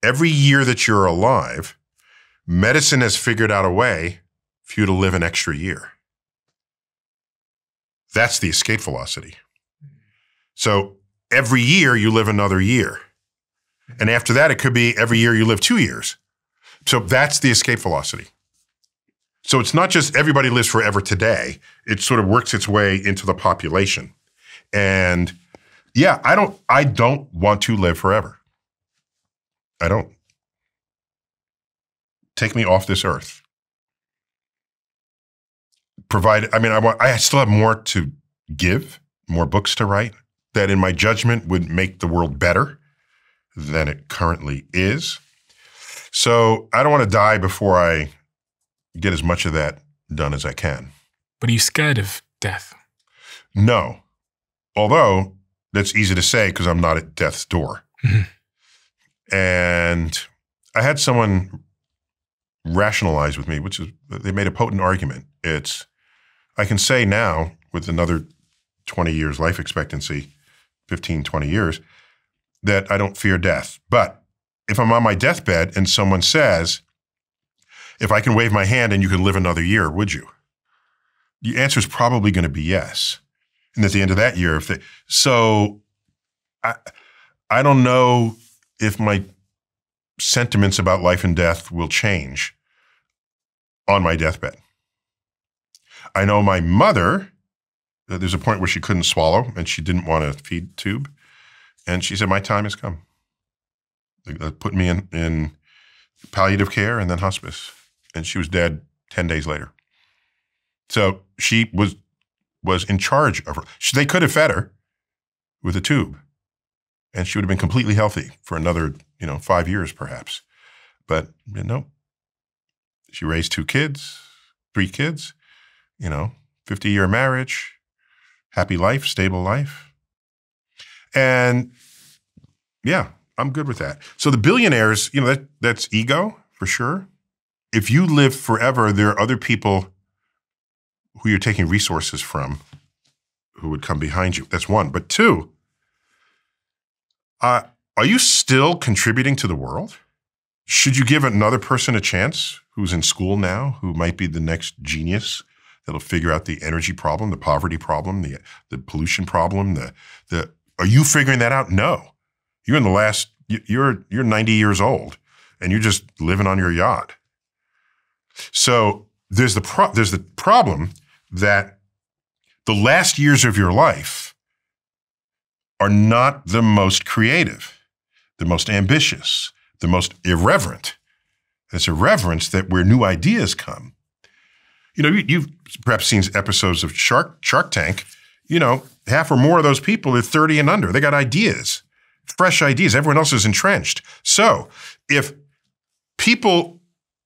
every year that you're alive, medicine has figured out a way for you to live an extra year. That's the escape velocity. So every year you live another year. And after that, it could be every year you live 2 years. So that's the escape velocity. So it's not just everybody lives forever today. It sort of works its way into the population. And yeah, I don't want to live forever. I don't. Take me off this earth. I still have more to give, more books to write, that in my judgment would make the world better than it currently is. So I don't want to die before I get as much of that done as I can. But are you scared of death? No. Although that's easy to say because I'm not at death's door. And I had someone rationalize with me, which is, they made a potent argument. I can say now with another 20 years life expectancy, 15, 20 years, that I don't fear death. But if I'm on my deathbed and someone says, if I can wave my hand and you can live another year, would you? The answer is probably going to be yes. And at the end of that year, I don't know if my sentiments about life and death will change on my deathbed. I know my mother, there's a point where she couldn't swallow and she didn't want a feed tube. And she said, my time has come. They put me in palliative care and then hospice. And she was dead 10 days later. So she was in charge of her. They could have fed her with a tube and she would have been completely healthy for another, 5 years perhaps. But no, she raised 3 kids, 50-year marriage, happy life, stable life. And yeah, I'm good with that. So the billionaires, that's ego for sure. If you live forever, there are other people who you're taking resources from who would come behind you. That's one. But 2, are you still contributing to the world? Should you give another person a chance who's in school now, who might be the next genius that'll figure out the energy problem, the poverty problem, the pollution problem, are you figuring that out? No. You're you're 90 years old and you're just living on your yacht. So there's the problem that the last years of your life are not the most creative, the most ambitious, the most irreverent. It's irreverence where new ideas come. You've perhaps seen episodes of Shark Tank. Half or more of those people are 30 and under. They got ideas, fresh ideas. Everyone else is entrenched. So if people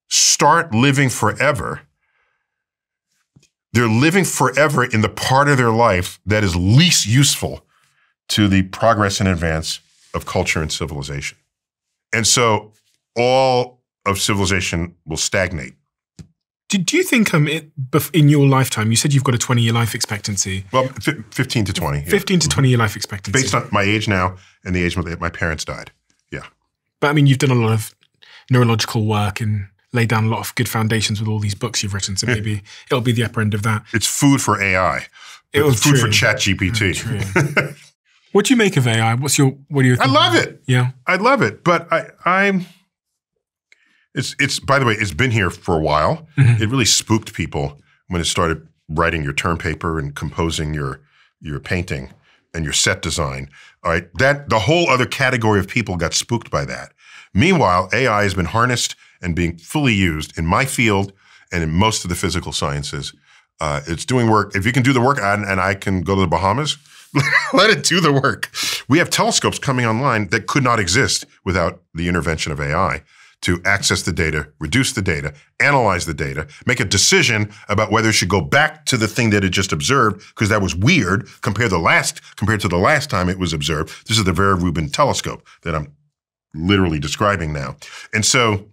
start living forever, they're living forever in the part of their life that is least useful to the progress and advance of culture and civilization. And so all of civilization will stagnate. Do you think in your lifetime, you said you've got a 20-year life expectancy? Well, 15 to 20. 15 to 20-year life expectancy. Based on my age now and the age my parents died. Yeah. But you've done a lot of neurological work and laid down a lot of good foundations with all these books you've written. So maybe it'll be the upper end of that. It's food for AI. It's food for ChatGPT. What do you make of AI? What do you think? I love it. Yeah. I love it. But it's by the way, it's been here for a while. Mm-hmm. It really spooked people when it started writing your term paper and composing your painting and your set design. All right. The whole other category of people got spooked by that. Meanwhile, AI has been harnessed and being fully used in my field and in most of the physical sciences. It's doing work. If you can do the work and I can go to the Bahamas, let it do the work. We have telescopes coming online that could not exist without the intervention of AI to access the data, reduce the data, analyze the data, make a decision about whether it should go back to the thing that it just observed because that was weird compared to the last time it was observed. This is the Vera Rubin telescope that I'm literally describing now. And so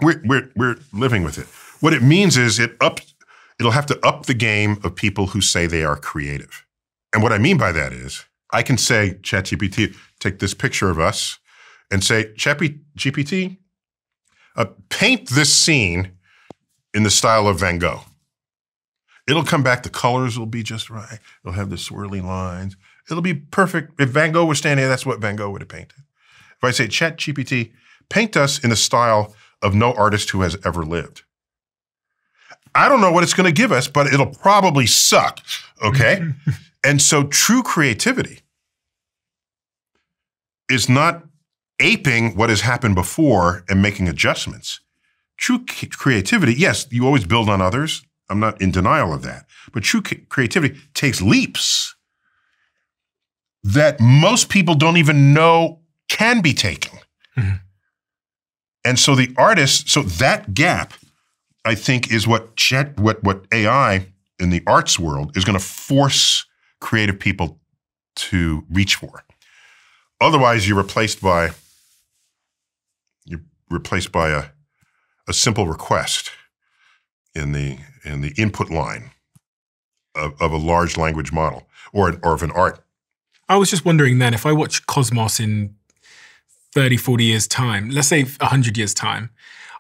we're living with it. What it means is it'll have to up the game of people who say they are creative. And what I mean by that is I can say, ChatGPT, take this picture of us and say, ChatGPT, paint this scene in the style of Van Gogh. It'll come back, the colors will be just right. It'll have the swirly lines. It'll be perfect. If Van Gogh was standing there, that's what Van Gogh would have painted. If I say, ChatGPT, paint us in the style of no artist who has ever lived. I don't know what it's going to give us, but it'll probably suck, okay? And so true creativity is not aping what has happened before and making adjustments. True creativity, yes, you always build on others. I'm not in denial of that. But true creativity takes leaps that most people don't even know can be taken. Mm-hmm. And so the artist, so that gap, I think, is what AI in the arts world is going to force creative people to reach for. Otherwise, you're replaced by a simple request in the input line of a large language model or of an art. I was just wondering then, if I watch Cosmos in 30, 40 years' time, let's say 100 years' time,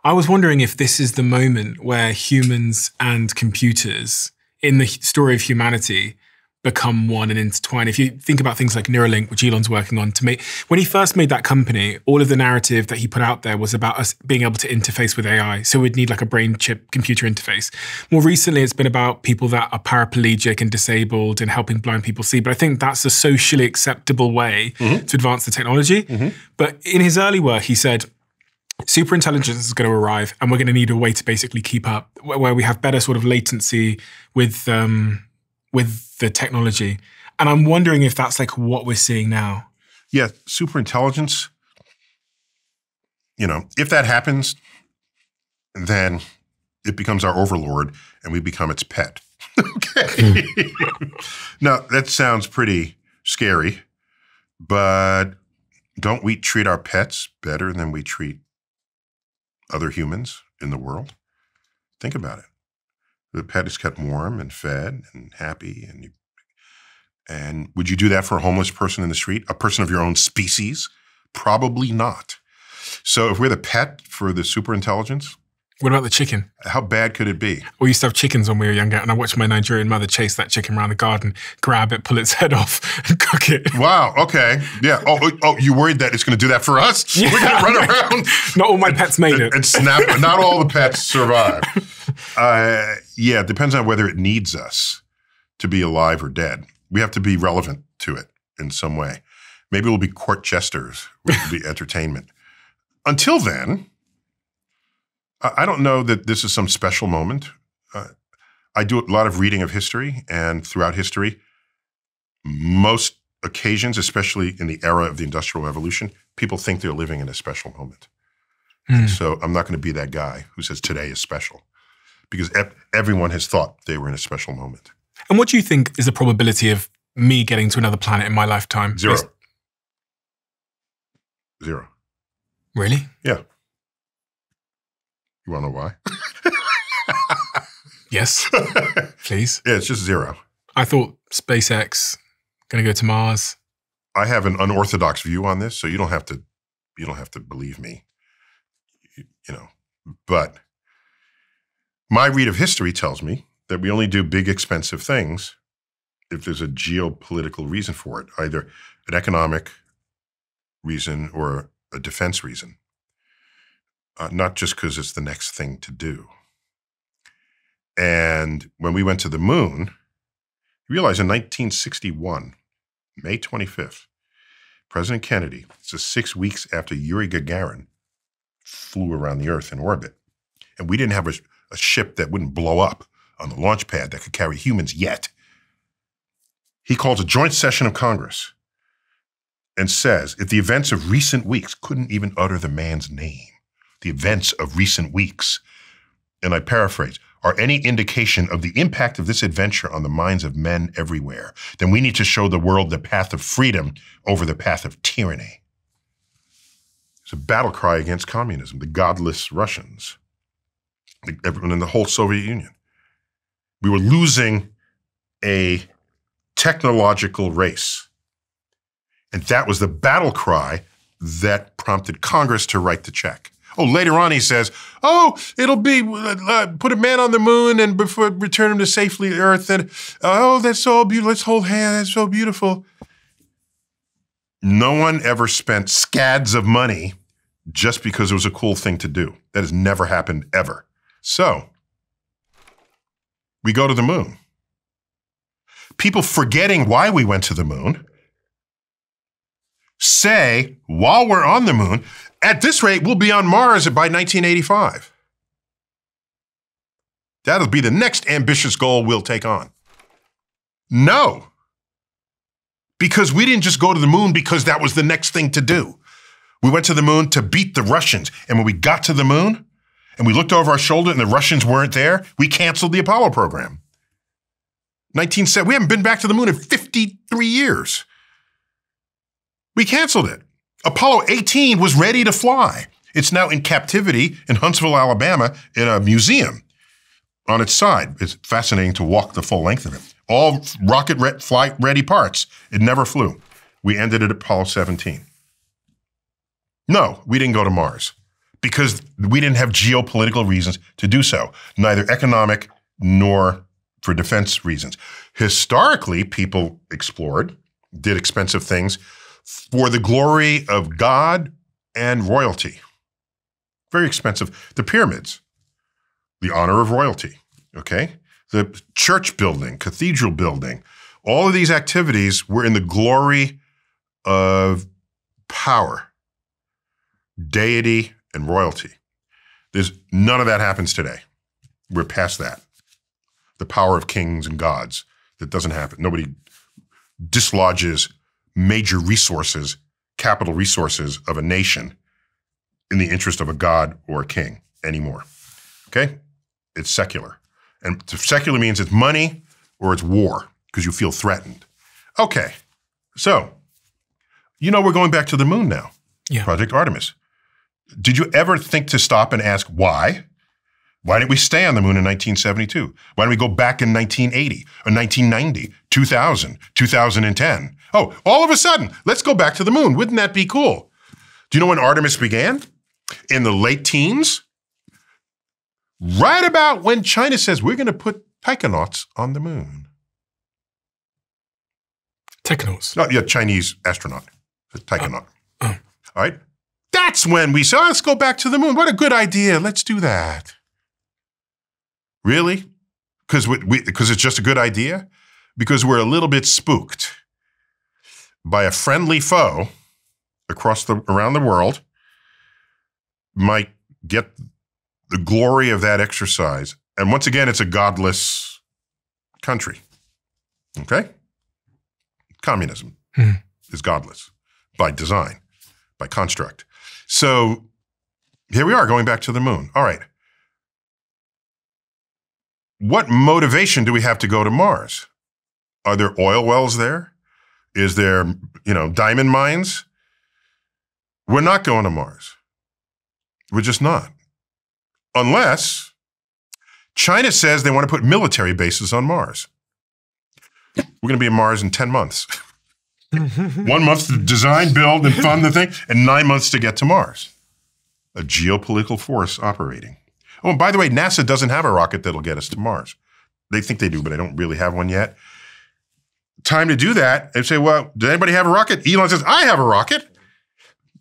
I was wondering if this is the moment where humans and computers in the story of humanity become one and intertwine. If you think about things like Neuralink, which Elon's working on to make, when he first made that company, all of the narrative that he put out there was about us being able to interface with AI. So we'd need like a brain chip computer interface. More recently, it's been about people that are paraplegic and disabled and helping blind people see. But I think that's a socially acceptable way to advance the technology. But in his early work, he said, superintelligence is going to arrive and we're going to need a way to basically keep up, where we have better sort of latency with the technology. And I'm wondering if that's like what we're seeing now. Yeah, superintelligence, if that happens, then it becomes our overlord and we become its pet. Okay. Now, that sounds pretty scary, but don't we treat our pets better than we treat other humans in the world? Think about it. The pet is kept warm and fed and happy. And would you do that for a homeless person in the street? A person of your own species? Probably not. So if we're the pet for the superintelligence. What about the chicken? How bad could it be? We used to have chickens when we were younger, and I watched my Nigerian mother chase that chicken around the garden, grab it, pull its head off, and cook it. Wow, okay. Yeah. Oh, you worried that it's going to do that for us? Yeah. We're going to run around. Not all my pets made it. And snap. Not all the pets survive. Yeah, it depends on whether it needs us to be alive or dead. We have to be relevant to it in some way. Maybe we'll be court jesters. We'll be entertainment. Until then, I don't know that this is some special moment. I do a lot of reading of history, and throughout history, most occasions, especially in the era of the Industrial Revolution, people think they're living in a special moment. And so I'm not going to be that guy who says today is special, because everyone has thought they were in a special moment. And what do you think is the probability of me getting to another planet in my lifetime? Zero. Zero. Really? Yeah. You want to know why? Yes, please. Yeah, it's just zero. I thought SpaceX going to go to Mars. I have an unorthodox view on this, so you don't have to believe me. But my read of history tells me that we only do big, expensive things if there's a geopolitical reason for it, either an economic reason or a defense reason. Not just because it's the next thing to do. And when we went to the moon, you realize in 1961, May 25th, President Kennedy, this is 6 weeks after Yuri Gagarin flew around the Earth in orbit, and we didn't have a ship that wouldn't blow up on the launch pad that could carry humans yet. He calls a joint session of Congress and says, if the events of recent weeks, couldn't even utter the man's name, the events of recent weeks, and I paraphrase, are any indication of the impact of this adventure on the minds of men everywhere, then we need to show the world the path of freedom over the path of tyranny. It's a battle cry against communism, the godless Russians, everyone in the whole Soviet Union. We were losing a technological race And that was the battle cry that prompted Congress to write the check. Oh, later on he says, oh, it'll be, put a man on the moon and before return him to safely Earth. And, oh, that's so beautiful. Let's hold hands. That's so beautiful. No one ever spent scads of money just because it was a cool thing to do. That has never happened ever. So we go to the moon. People forgetting why we went to the moon say, while we're on the moon, at this rate, we'll be on Mars by 1985. That'll be the next ambitious goal we'll take on. No. Because we didn't just go to the moon because that was the next thing to do. We went to the moon to beat the Russians. And when we got to the moon and we looked over our shoulder and the Russians weren't there, we canceled the Apollo program. 1970, we haven't been back to the moon in 53 years. We canceled it. Apollo 18 was ready to fly. It's now in captivity in Huntsville, Alabama, in a museum on its side. It's fascinating to walk the full length of it. All rocket flight ready parts. It never flew. We ended it at Apollo 17. No, we didn't go to Mars because we didn't have geopolitical reasons to do so, neither economic nor for defense reasons. Historically, people explored, did expensive things for the glory of God and royalty. Very expensive. The pyramids, the honor of royalty, okay? The church building, cathedral building, all of these activities were in the glory of power, deity, and royalty. There's none of that happens today. We're past that. The power of kings and gods. That doesn't happen. Nobody dislodges major resources, capital resources of a nation in the interest of a god or a king anymore. Okay? It's secular. And secular means it's money or it's war because you feel threatened. Okay. So, you know we're going back to the moon now. Yeah. Project Artemis. Did you ever think to stop and ask why? Why didn't we stay on the moon in 1972? Why didn't we go back in 1980 or 1990, 2000, 2010? Oh, all of a sudden, let's go back to the moon. Wouldn't that be cool? Do you know when Artemis began? In the late teens? Right about when China says we're going to put taikonauts on the moon. Technauts? Oh, yeah, Chinese astronaut. Taikonaut. Oh. All right? That's when we said, oh, let's go back to the moon. What a good idea. Let's do that. Really? Because it's just a good idea? Because we're a little bit spooked by a friendly foe around the world might get the glory of that exercise. And once again, it's a godless country. Okay? Communism is godless by design, by construct. So here we are going back to the moon. All right. What motivation do we have to go to Mars? Are there oil wells there? Is there, diamond mines? We're not going to Mars. We're just not. Unless China says they want to put military bases on Mars. We're going to be on Mars in 10 months. 1 month to design, build, and fund the thing, and 9 months to get to Mars. A geopolitical force operating. Oh, and by the way, NASA doesn't have a rocket that'll get us to Mars. They think they do, but they don't really have one yet. Time to do that and say, well, does anybody have a rocket? Elon says, I have a rocket.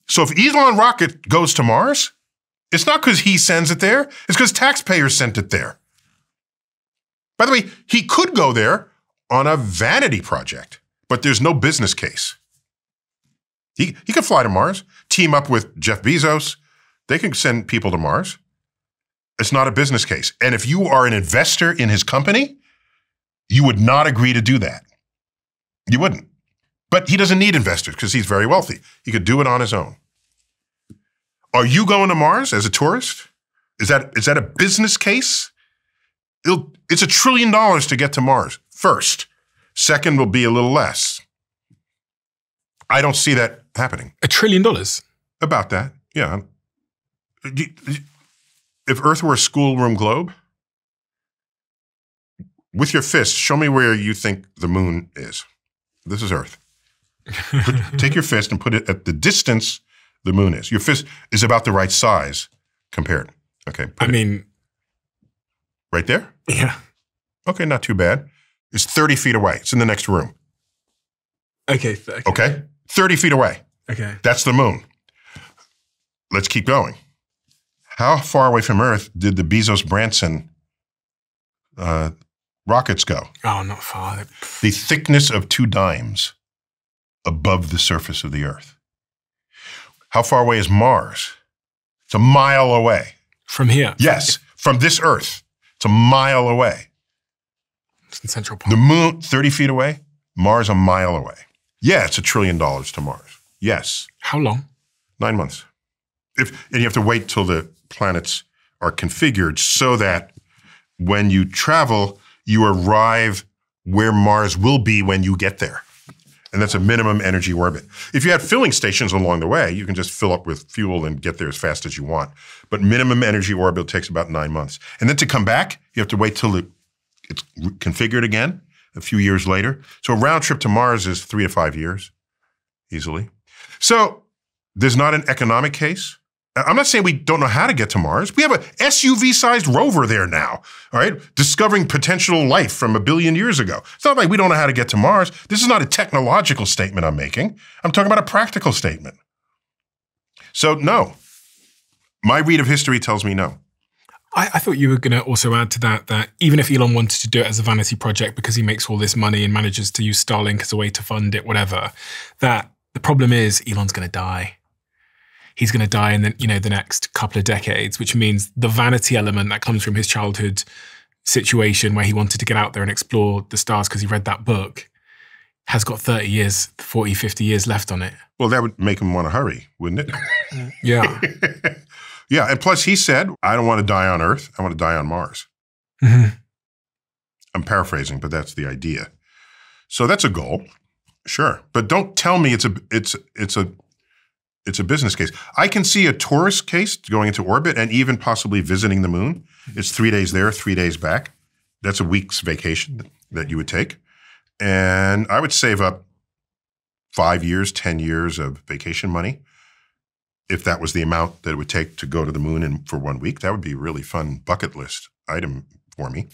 So if Elon rocket goes to Mars, it's not because he sends it there. It's because taxpayers sent it there. By the way, he could go there on a vanity project, but there's no business case. He could fly to Mars, team up with Jeff Bezos. They can send people to Mars. It's not a business case. And if you are an investor in his company, you would not agree to do that. You wouldn't. But he doesn't need investors because he's very wealthy. He could do it on his own. Are you going to Mars as a tourist? Is that a business case? It's $1 trillion to get to Mars, first. Second will be a little less. I don't see that happening. $1 trillion? About that, yeah. If Earth were a schoolroom globe, with your fist, show me where you think the moon is. This is Earth. Take your fist and put it at the distance the moon is. Your fist is about the right size compared. Okay. Right there? Yeah. Okay, not too bad. It's 30 feet away. It's in the next room. Okay. Okay? 30 feet away. Okay. That's the moon. Let's keep going. How far away from Earth did the Bezos-Branson rockets go? Oh, not far. The thickness of 2 dimes above the surface of the Earth. How far away is Mars? It's a mile away. From here? Yes, from this Earth. It's a mile away. It's in Central Park. The moon, 30 feet away. Mars, a mile away. Yeah, it's $1 trillion to Mars. Yes. How long? 9 months. And you have to wait till the planets are configured so that when you travel, you arrive where Mars will be when you get there. And that's a minimum energy orbit. If you had filling stations along the way, you can just fill up with fuel and get there as fast as you want. But minimum energy orbit takes about 9 months. And then to come back, you have to wait till it's configured again a few years later. So a round trip to Mars is 3 to 5 years, easily. So there's not an economic case. I'm not saying we don't know how to get to Mars. We have a SUV-sized rover there now, all right, discovering potential life from 1 billion years ago. It's not like we don't know how to get to Mars. This is not a technological statement I'm making. I'm talking about a practical statement. So no, my read of history tells me no. I thought you were going to also add to that even if Elon wanted to do it as a vanity project because he makes all this money and manages to use Starlink as a way to fund it, whatever, that the problem is Elon's going to die. He's going to die in the next couple of decades, which means the vanity element that comes from his childhood situation where he wanted to get out there and explore the stars because he read that book has got 30 years, 40, 50 years left on it. Well, that would make him want to hurry, wouldn't it? Yeah. Yeah, and plus he said, I don't want to die on Earth. I want to die on Mars. Mm-hmm. I'm paraphrasing, but that's the idea. So that's a goal, sure. But don't tell me it's a business case. I can see a tourist case going into orbit and even possibly visiting the moon. It's 3 days there, 3 days back. That's a week's vacation that you would take. And I would save up 5 years, 10 years of vacation money. If that was the amount that it would take to go to the moon for 1 week, that would be a really fun bucket list item for me.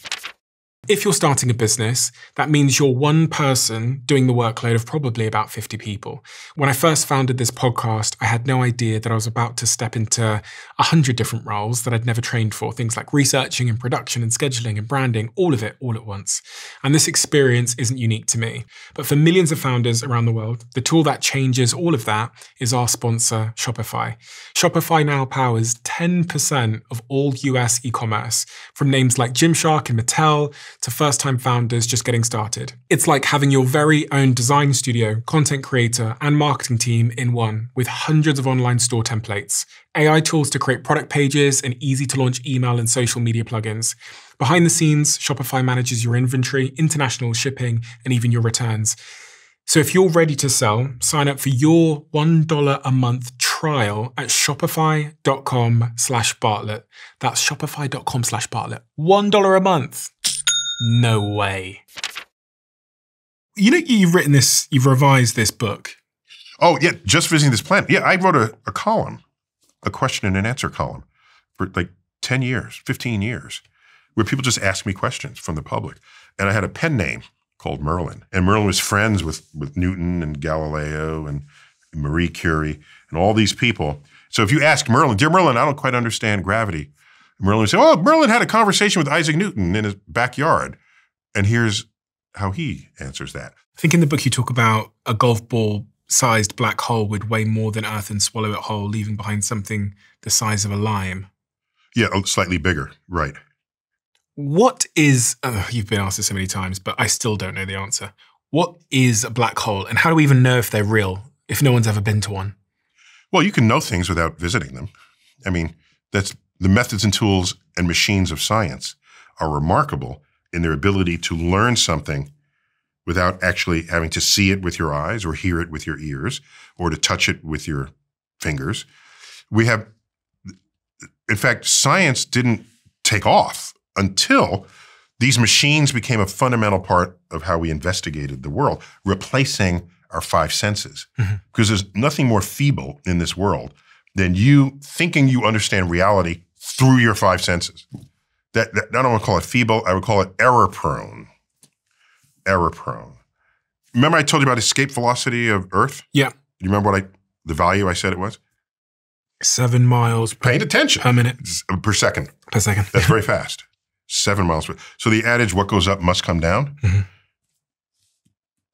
If you're starting a business, that means you're one person doing the workload of probably about 50 people. When I first founded this podcast, I had no idea that I was about to step into 100 different roles that I'd never trained for, things like researching and production and scheduling and branding, all of it, all at once. And this experience isn't unique to me. But for millions of founders around the world, the tool that changes all of that is our sponsor, Shopify. Shopify now powers 10% of all US e-commerce, from names like Gymshark and Mattel to first-time founders just getting started. It's like having your very own design studio, content creator, and marketing team in one, with hundreds of online store templates, AI tools to create product pages, and easy-to-launch email and social media plugins. Behind the scenes, Shopify manages your inventory, international shipping, and even your returns. So if you're ready to sell, sign up for your $1 a month trial at shopify.com/Bartlett. That's shopify.com/Bartlett. $1 a month. No way. You know, you've revised this book. Oh, yeah, just visiting this planet. Yeah, I wrote a column, a question and an answer column for like 10 years, 15 years, where people just ask me questions from the public. And I had a pen name called Merlin. And Merlin was friends with Newton and Galileo and Marie Curie and all these people. So if you ask Merlin, dear Merlin, I don't quite understand gravity. Merlin would say, oh, Merlin had a conversation with Isaac Newton in his backyard. And here's how he answers that. I think in the book you talk about a golf ball-sized black hole would weigh more than Earth and swallow it whole, leaving behind something the size of a lime. Yeah, slightly bigger, right. What is, you've been asked this so many times, but I still don't know the answer. What is a black hole, and how do we even know if they're real, if no one's ever been to one? Well, you can know things without visiting them. I mean, that's the methods and tools and machines of science are remarkable in their ability to learn something without actually having to see it with your eyes or hear it with your ears or to touch it with your fingers. We have, in fact, science didn't take off until these machines became a fundamental part of how we investigated the world, replacing our five senses. Because there's nothing more feeble in this world than you thinking you understand reality through your five senses. I don't want to call it feeble, I would call it error prone. Error prone. Remember I told you about escape velocity of Earth? Yeah. Do you remember the value I said it was? 7 miles Paying attention. per minute. Per second. Per second. That's very fast. 7 miles per. So the adage, what goes up must come down,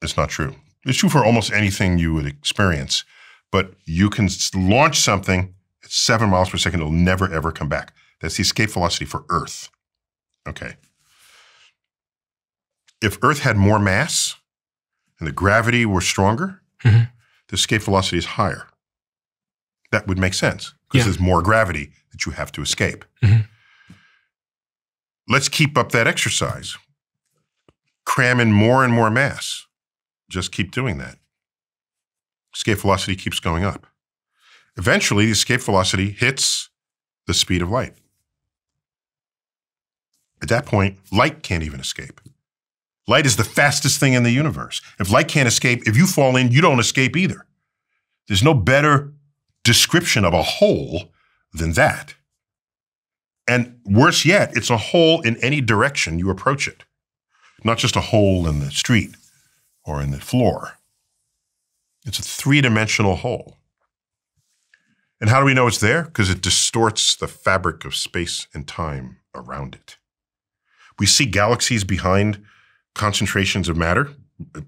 it's not true. It's true for almost anything you would experience, but you can launch something at 7 miles per second, it'll never ever come back. That's the escape velocity for Earth. Okay. If Earth had more mass and the gravity were stronger, the escape velocity is higher. That would make sense because there's more gravity that you have to escape. Let's keep up that exercise. Cram in more and more mass. Just keep doing that. Escape velocity keeps going up. Eventually, the escape velocity hits the speed of light. At that point, light can't even escape. Light is the fastest thing in the universe. If light can't escape, if you fall in, you don't escape either. There's no better description of a hole than that. And worse yet, it's a hole in any direction you approach it. Not just a hole in the street or in the floor. It's a three-dimensional hole. And how do we know it's there? Because it distorts the fabric of space and time around it. We see galaxies behind concentrations of matter,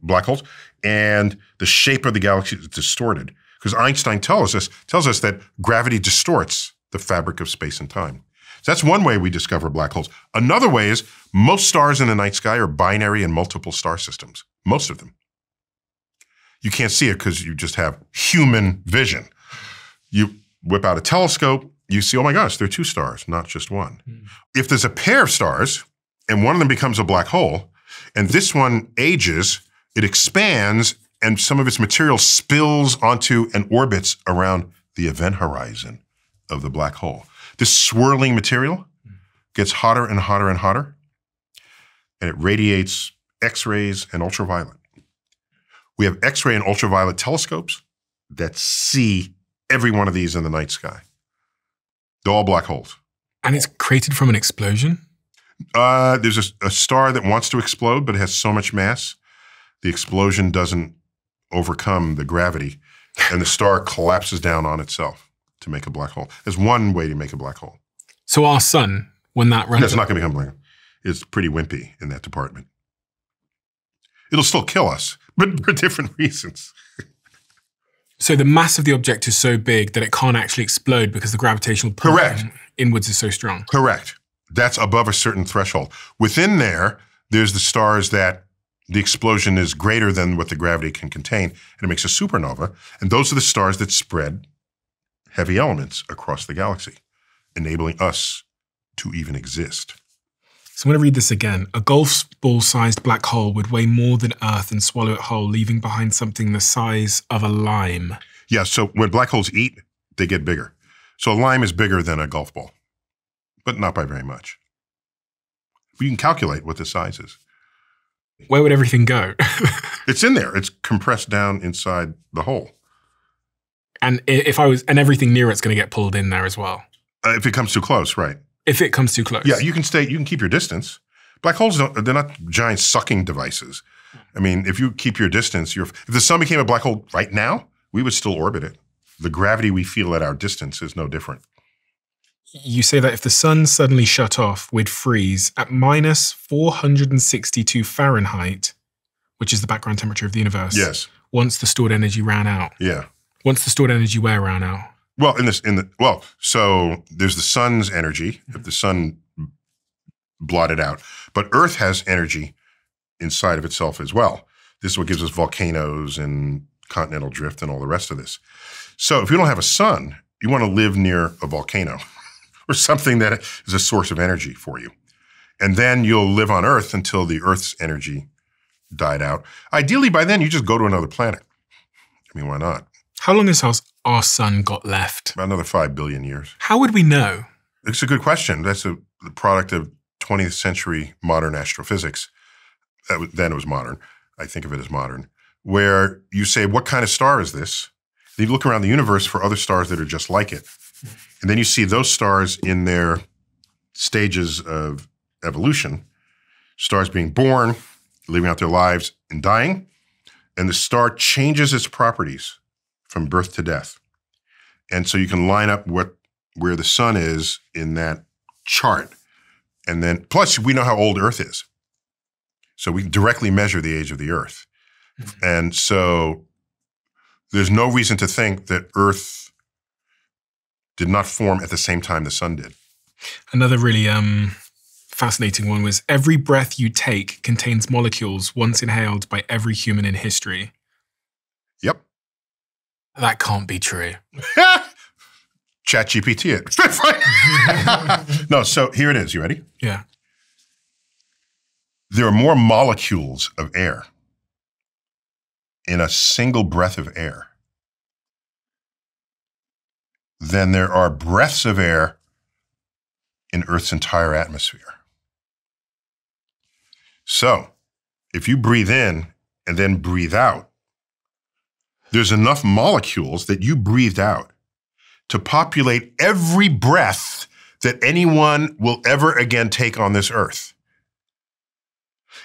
black holes, and the shape of the galaxy is distorted. Because Einstein tells us that gravity distorts the fabric of space and time. So that's one way we discover black holes. Another way is most stars in the night sky are binary and multiple star systems. Most of them. You can't see it because you just have human vision. You whip out a telescope, you see, oh my gosh, there are two stars, not just one. If there's a pair of stars and one of them becomes a black hole, and this one ages, it expands and some of its material spills onto and orbits around the event horizon of the black hole. This swirling material gets hotter and hotter and hotter, and it radiates X-rays and ultraviolet. We have X-ray and ultraviolet telescopes that see every one of these in the night sky. They're all black holes. And it's created from an explosion? There's a star that wants to explode, but it has so much mass, the explosion doesn't overcome the gravity, and the star collapses down on itself to make a black hole. There's one way to make a black hole. So our sun, when that runs... It's not going to become black hole. It's pretty wimpy in that department. It'll still kill us, but for different reasons. So the mass of the object is so big that it can't actually explode because the gravitational pull inwards is so strong. Correct. That's above a certain threshold. Within there's the stars that the explosion is greater than what the gravity can contain, and it makes a supernova. And those are the stars that spread heavy elements across the galaxy, enabling us to even exist. So I'm going to read this again. A golf ball-sized black hole would weigh more than Earth and swallow it whole, leaving behind something the size of a lime. Yeah, so when black holes eat, they get bigger. So a lime is bigger than a golf ball, but not by very much. We can calculate what the size is. Where would everything go? It's in there. It's compressed down inside the hole. And and everything near it's going to get pulled in there as well. If it comes too close, right. If it comes too close. Yeah, you can keep your distance. Black holes, they're not giant sucking devices. I mean, if you keep your distance, if the sun became a black hole right now, we would still orbit it. The gravity we feel at our distance is no different. You say that if the sun suddenly shut off, we'd freeze at minus 462 Fahrenheit, which is the background temperature of the universe. Yes. Once the stored energy ran out. Yeah. Once the stored energy where ran out? Well, so there's the sun's energy, if the sun blotted out, but Earth has energy inside of itself as well. This is what gives us volcanoes and continental drift and all the rest of this. So if you don't have a sun, you want to live near a volcano or something that is a source of energy for you. And then you'll live on Earth until the Earth's energy died out. Ideally, by then, you just go to another planet. I mean, why not? How long has our sun got left? About another 5 billion years. How would we know? It's a good question. That's the product of 20th century modern astrophysics. Then it was modern. I think of it as modern. where you say, what kind of star is this? Then you look around the universe for other stars that are just like it. And then you see those stars in their stages of evolution, stars being born, living out their lives, and dying. And the star changes its properties from birth to death. And so you can line up where the sun is in that chart. And then, plus we know how old Earth is. So we can directly measure the age of the Earth. And so there's no reason to think that Earth did not form at the same time the sun did. Another really fascinating one was every breath you take contains molecules once inhaled by every human in history. Yep. That can't be true. ChatGPT it. No, so here it is. You ready? Yeah. There are more molecules of air in a single breath of air than there are breaths of air in Earth's entire atmosphere. So, if you breathe in and then breathe out, there's enough molecules that you breathed out to populate every breath that anyone will ever again take on this Earth.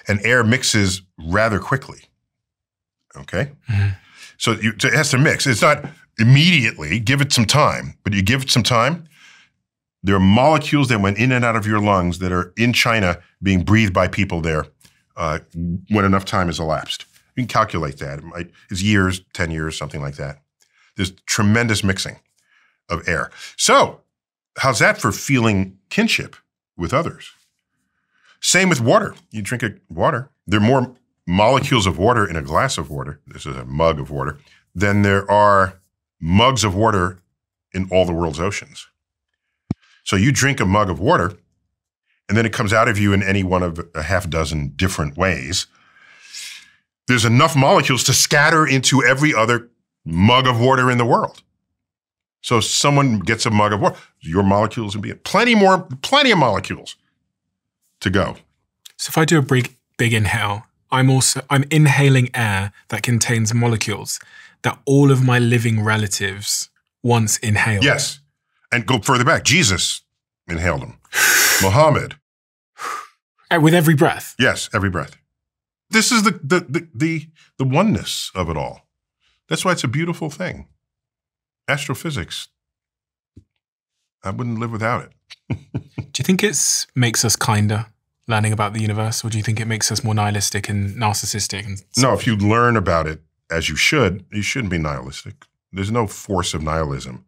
And air mixes rather quickly, okay? Mm-hmm. So it has to mix. It's not immediately, give it some time, but you give it some time, there are molecules that went in and out of your lungs that are in China being breathed by people there when enough time has elapsed. You can calculate that. It's years, 10 years, something like that. There's tremendous mixing of air. So how's that for feeling kinship with others? Same with water. You drink water. There are more molecules of water in a glass of water, this is a mug of water, than there are mugs of water in all the world's oceans. So you drink a mug of water, and then it comes out of you in any one of a half dozen different ways. There's enough molecules to scatter into every other mug of water in the world. So if someone gets a mug of water, your molecules will be plenty of molecules to go. So if I do a big inhale, I'm inhaling air that contains molecules that all of my living relatives once inhaled. Yes. And go further back. Jesus inhaled them. Muhammad. With every breath? Yes, every breath. This is the oneness of it all. That's why it's a beautiful thing. Astrophysics. I wouldn't live without it. Do you think it makes us kinder, learning about the universe, or do you think it makes us more nihilistic and narcissistic? No, if you learn about it as you shouldn't be nihilistic. There's no force of nihilism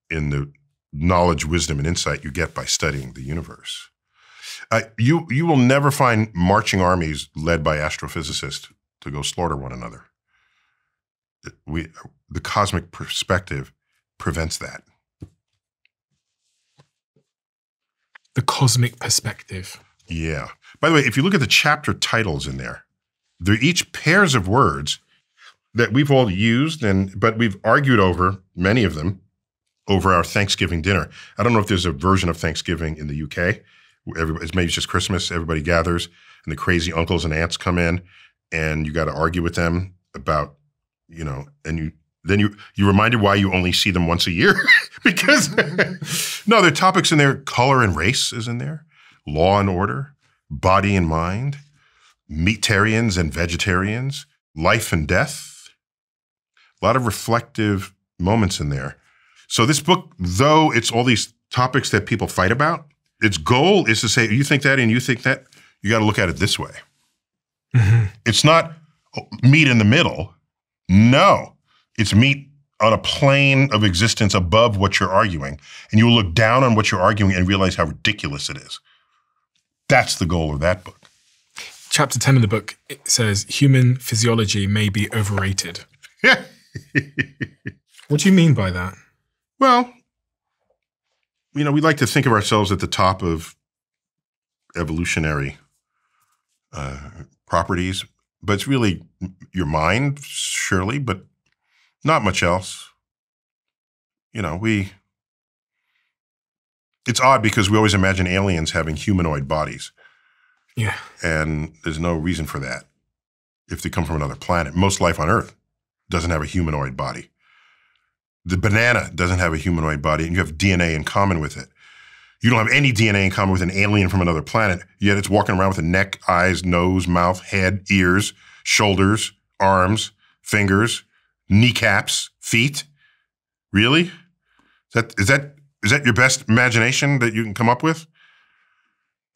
in the knowledge, wisdom, and insight you get by studying the universe. You will never find marching armies led by astrophysicists to go slaughter one another. The cosmic perspective prevents that. The cosmic perspective. Yeah. By the way, if you look at the chapter titles in there, they're each pairs of words that we've all used, but we've argued over many of them over our Thanksgiving dinner. I don't know if there's a version of Thanksgiving in the UK. Maybe it's just Christmas. Everybody gathers, and the crazy uncles and aunts come in, and you got to argue with them about, and you reminded why you only see them once a year because no, there are topics in there. Color and race is in there. Law and order, body and mind, meatarians and vegetarians, life and death. A lot of reflective moments in there. So this book, though it's all these topics that people fight about, its goal is to say, you think that and you think that, you got to look at it this way. Mm-hmm. It's not meet in the middle. No, it's meet on a plane of existence above what you're arguing. And you will look down on what you're arguing and realize how ridiculous it is. That's the goal of that book. Chapter 10 of the book, it says, human physiology may be overrated. What do you mean by that? Well, we like to think of ourselves at the top of evolutionary properties, but it's really your mind, surely, but not much else. It's odd because we always imagine aliens having humanoid bodies. Yeah. And there's no reason for that. if they come from another planet. Most life on Earth doesn't have a humanoid body. The banana doesn't have a humanoid body, and you have DNA in common with it. You don't have any DNA in common with an alien from another planet, yet it's walking around with a neck, eyes, nose, mouth, head, ears, shoulders, arms, fingers, kneecaps, feet. Really? Is that your best imagination that you can come up with?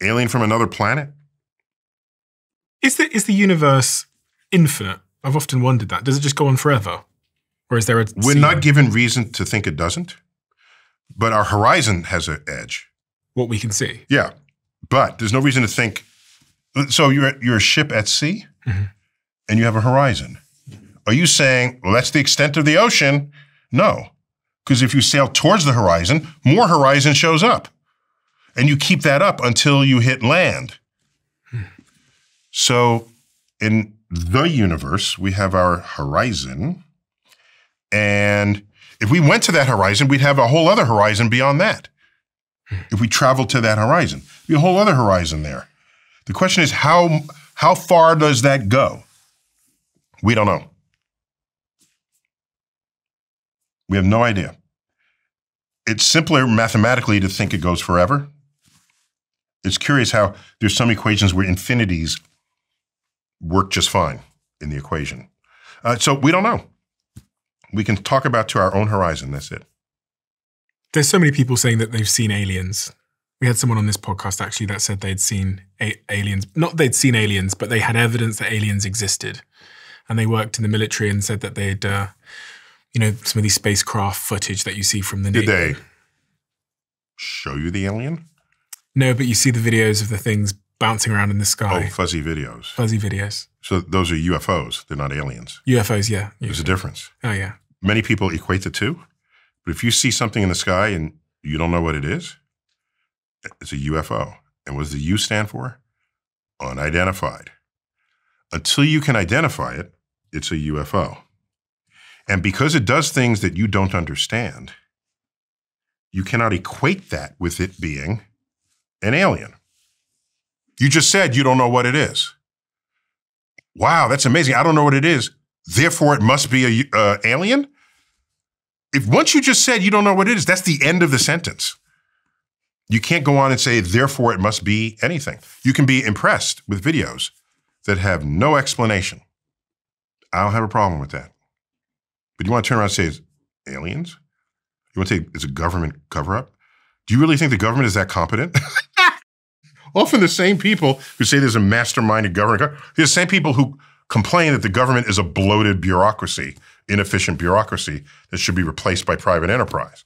Alien from another planet? Is the universe infinite? I've often wondered that. Does it just go on forever? Or is there a We're not given reason to think it doesn't, but our horizon has an edge. What we can see. Yeah, but there's no reason to think. So you're a ship at sea, and you have a horizon. Are you saying, well, that's the extent of the ocean? No, because if you sail towards the horizon, more horizon shows up, and you keep that up until you hit land. So in the universe, we have our horizon, and if we went to that horizon, we'd have a whole other horizon beyond that. If we traveled to that horizon, there'd be a whole other horizon there. The question is, how far does that go? We don't know. We have no idea. It's simpler mathematically to think it goes forever. It's curious how there's some equations where infinities work just fine in the equation. So we don't know. We can talk about to our own horizon, that's it. There's so many people saying that they've seen aliens. We had someone on this podcast actually that said they'd seen aliens. Not they'd seen aliens, but they had evidence that aliens existed. And they worked in the military and said that they'd, some of these spacecraft footage that you see from the Navy. Did they show you the alien? No, but you see the videos of the things bouncing around in the sky. Oh, fuzzy videos. Fuzzy videos. So those are UFOs. They're not aliens. UFOs, yeah. There's a difference. Oh, yeah. Many people equate the two. But if you see something in the sky and you don't know what it is, it's a UFO. And what does the U stand for? Unidentified. Until you can identify it, it's a UFO. And because it does things that you don't understand, you cannot equate that with it being an alien. You just said you don't know what it is. Wow, that's amazing. I don't know what it is. Therefore, it must be an alien? If once you just said you don't know what it is, that's the end of the sentence. You can't go on and say, therefore, it must be anything. You can be impressed with videos that have no explanation. I don't have a problem with that. But you want to turn around and say it's aliens? You want to say it's a government cover-up? Do you really think the government is that competent? Often the same people who say there's a masterminded government, they're the same people who complain that the government is a bloated bureaucracy, inefficient bureaucracy that should be replaced by private enterprise.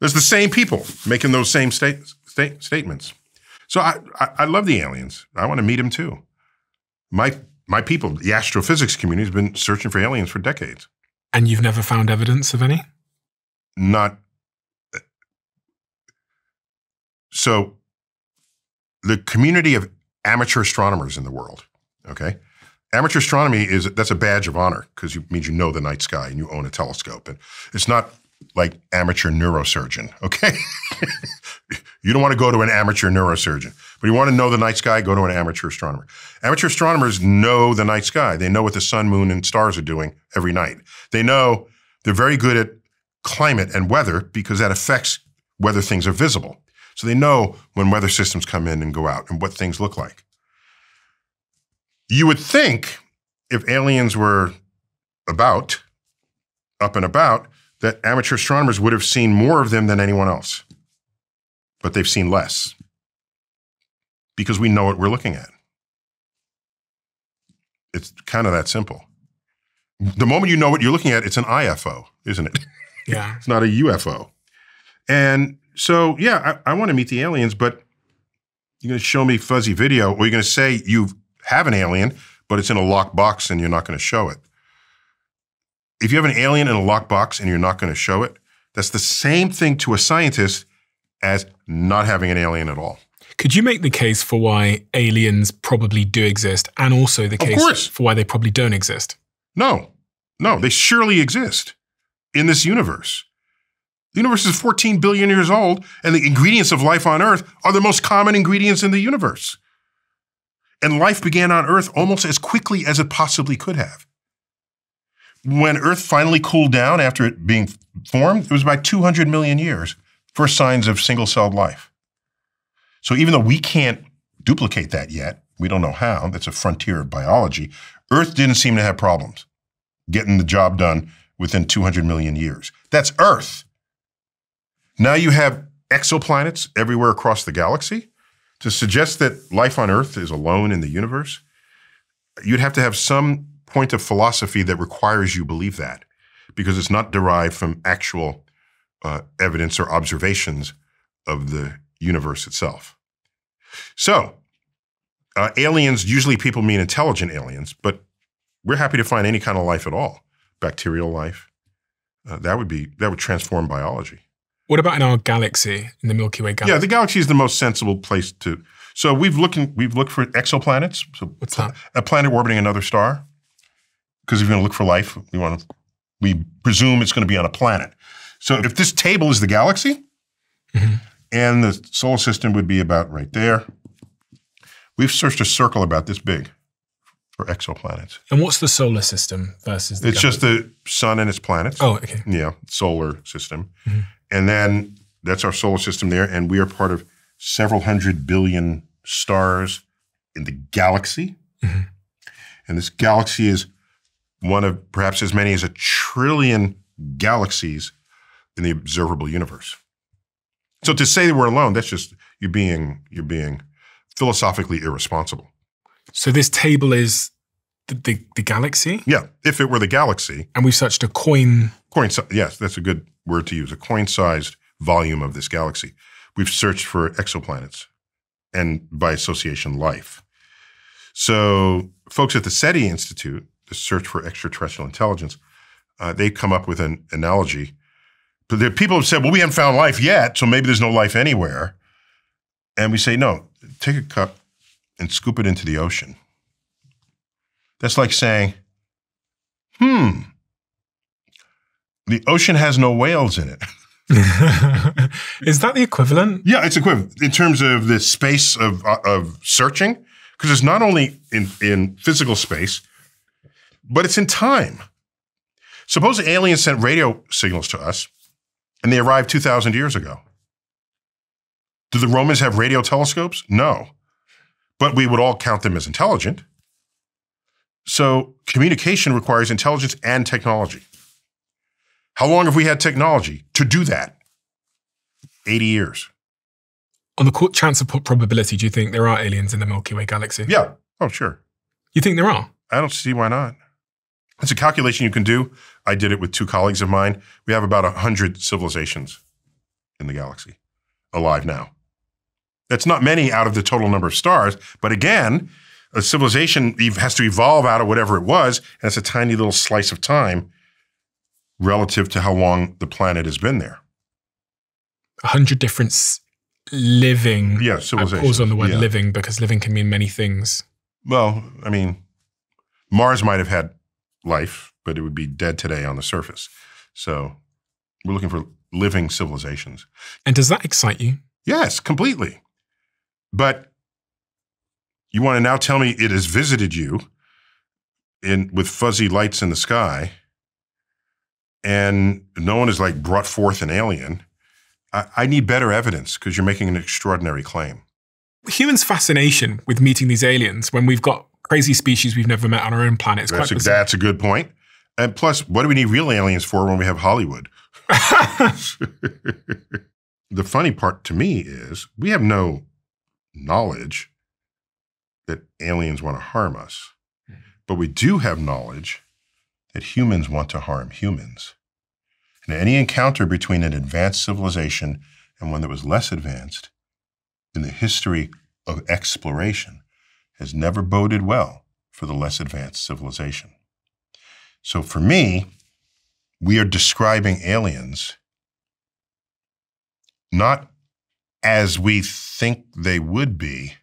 There's the same people making those same statements. So I love the aliens. I want to meet them too. My people, the astrophysics community, has been searching for aliens for decades. And you've never found evidence of any? Not. So the community of amateur astronomers in the world, okay? Amateur astronomy that's a badge of honor because it means you know the night sky and you own a telescope. And it's not like amateur neurosurgeon, okay? You don't want to go to an amateur neurosurgeon, but you want to know the night sky, go to an amateur astronomer. Amateur astronomers know the night sky. They know what the sun, moon, and stars are doing every night. They're very good at climate and weather because that affects whether things are visible. So they know when weather systems come in and go out and what things look like. You would think if aliens were up and about, that amateur astronomers would have seen more of them than anyone else. But they've seen less because we know what we're looking at. It's kind of that simple. The moment you know what you're looking at, it's an IFO, isn't it? Yeah. It's not a UFO. And so, yeah, I want to meet the aliens, but you're going to show me fuzzy video, or you're going to say you have an alien, but it's in a locked box and you're not going to show it. If you have an alien in a locked box and you're not going to show it, that's the same thing to a scientist as not having an alien at all. Could you make the case for why aliens probably do exist and also the case for why they probably don't exist? No, they surely exist in this universe. The universe is 14 billion years old, and the ingredients of life on Earth are the most common ingredients in the universe. And life began on Earth almost as quickly as it possibly could have. When Earth finally cooled down after it being formed, it was about 200 million years, first signs of single-celled life. So even though we can't duplicate that yet, we don't know how, that's a frontier of biology, Earth didn't seem to have problems getting the job done within 200 million years. That's Earth. Now you have exoplanets everywhere across the galaxy. To suggest that life on Earth is alone in the universe, you'd have to have some point of philosophy that requires you believe that, because it's not derived from actual evidence or observations of the universe itself. So, aliens, usually people mean intelligent aliens, but we're happy to find any kind of life at all. Bacterial life, that would transform biology. What about in our galaxy, in the Milky Way galaxy? Yeah, the galaxy is the most sensible place to. So we've looked for exoplanets. So what's that? A planet orbiting another star. Because if you're going to look for life, we presume it's going to be on a planet. So if this table is the galaxy, and the solar system would be about right there, we've searched a circle about this big for exoplanets. And what's the solar system versus the It's just the sun and its planets. Oh, okay. Yeah, solar system. And then that's our solar system there, and we are part of several hundred billion stars in the galaxy. And this galaxy is one of perhaps as many as 1 trillion galaxies in the observable universe. So to say that we're alone, that's just you're being philosophically irresponsible. So this table is the galaxy? Yeah, if it were the galaxy. And we've searched a coin. Yes, that's a good word to use, a coin-sized volume of this galaxy. We've searched for exoplanets and by association life. So folks at the SETI Institute, the Search for Extraterrestrial Intelligence, they come up with an analogy. But there are people have said, well, we haven't found life yet, so maybe there's no life anywhere. And we say, no, take a cup and scoop it into the ocean. That's like saying, the ocean has no whales in it. Is that the equivalent? Yeah, it's equivalent in terms of the space of searching, because it's not only in physical space, but it's in time. Suppose aliens sent radio signals to us, and they arrived 2,000 years ago. Do the Romans have radio telescopes? No. But we would all count them as intelligent. So communication requires intelligence and technology. How long have we had technology to do that? 80 years. On the chance of probability, do you think there are aliens in the Milky Way galaxy? Yeah. Oh, sure. You think there are? I don't see why not. It's a calculation you can do. I did it with 2 colleagues of mine. We have about 100 civilizations in the galaxy alive now. That's not many out of the total number of stars, but again, a civilization has to evolve out of whatever it was, and it's a tiny little slice of time relative to how long the planet has been there. 100 different living. Yeah, civilizations. I pause on the word living because living can mean many things. Well, I mean, Mars might have had life, but it would be dead today on the surface. So we're looking for living civilizations. And does that excite you? Yes, completely. But you want to now tell me it has visited you with fuzzy lights in the sky, and no one has like brought forth an alien. I need better evidence because you're making an extraordinary claim. Humans' fascination with meeting these aliens when we've got crazy species we've never met on our own planet is quite bizarre. That's a good point. And plus, what do we need real aliens for when we have Hollywood? The funny part to me is we have no knowledge that aliens want to harm us, but we do have knowledge that humans want to harm humans. And any encounter between an advanced civilization and one that was less advanced in the history of exploration has never boded well for the less advanced civilization. So for me, we are describing aliens not as we think they would be,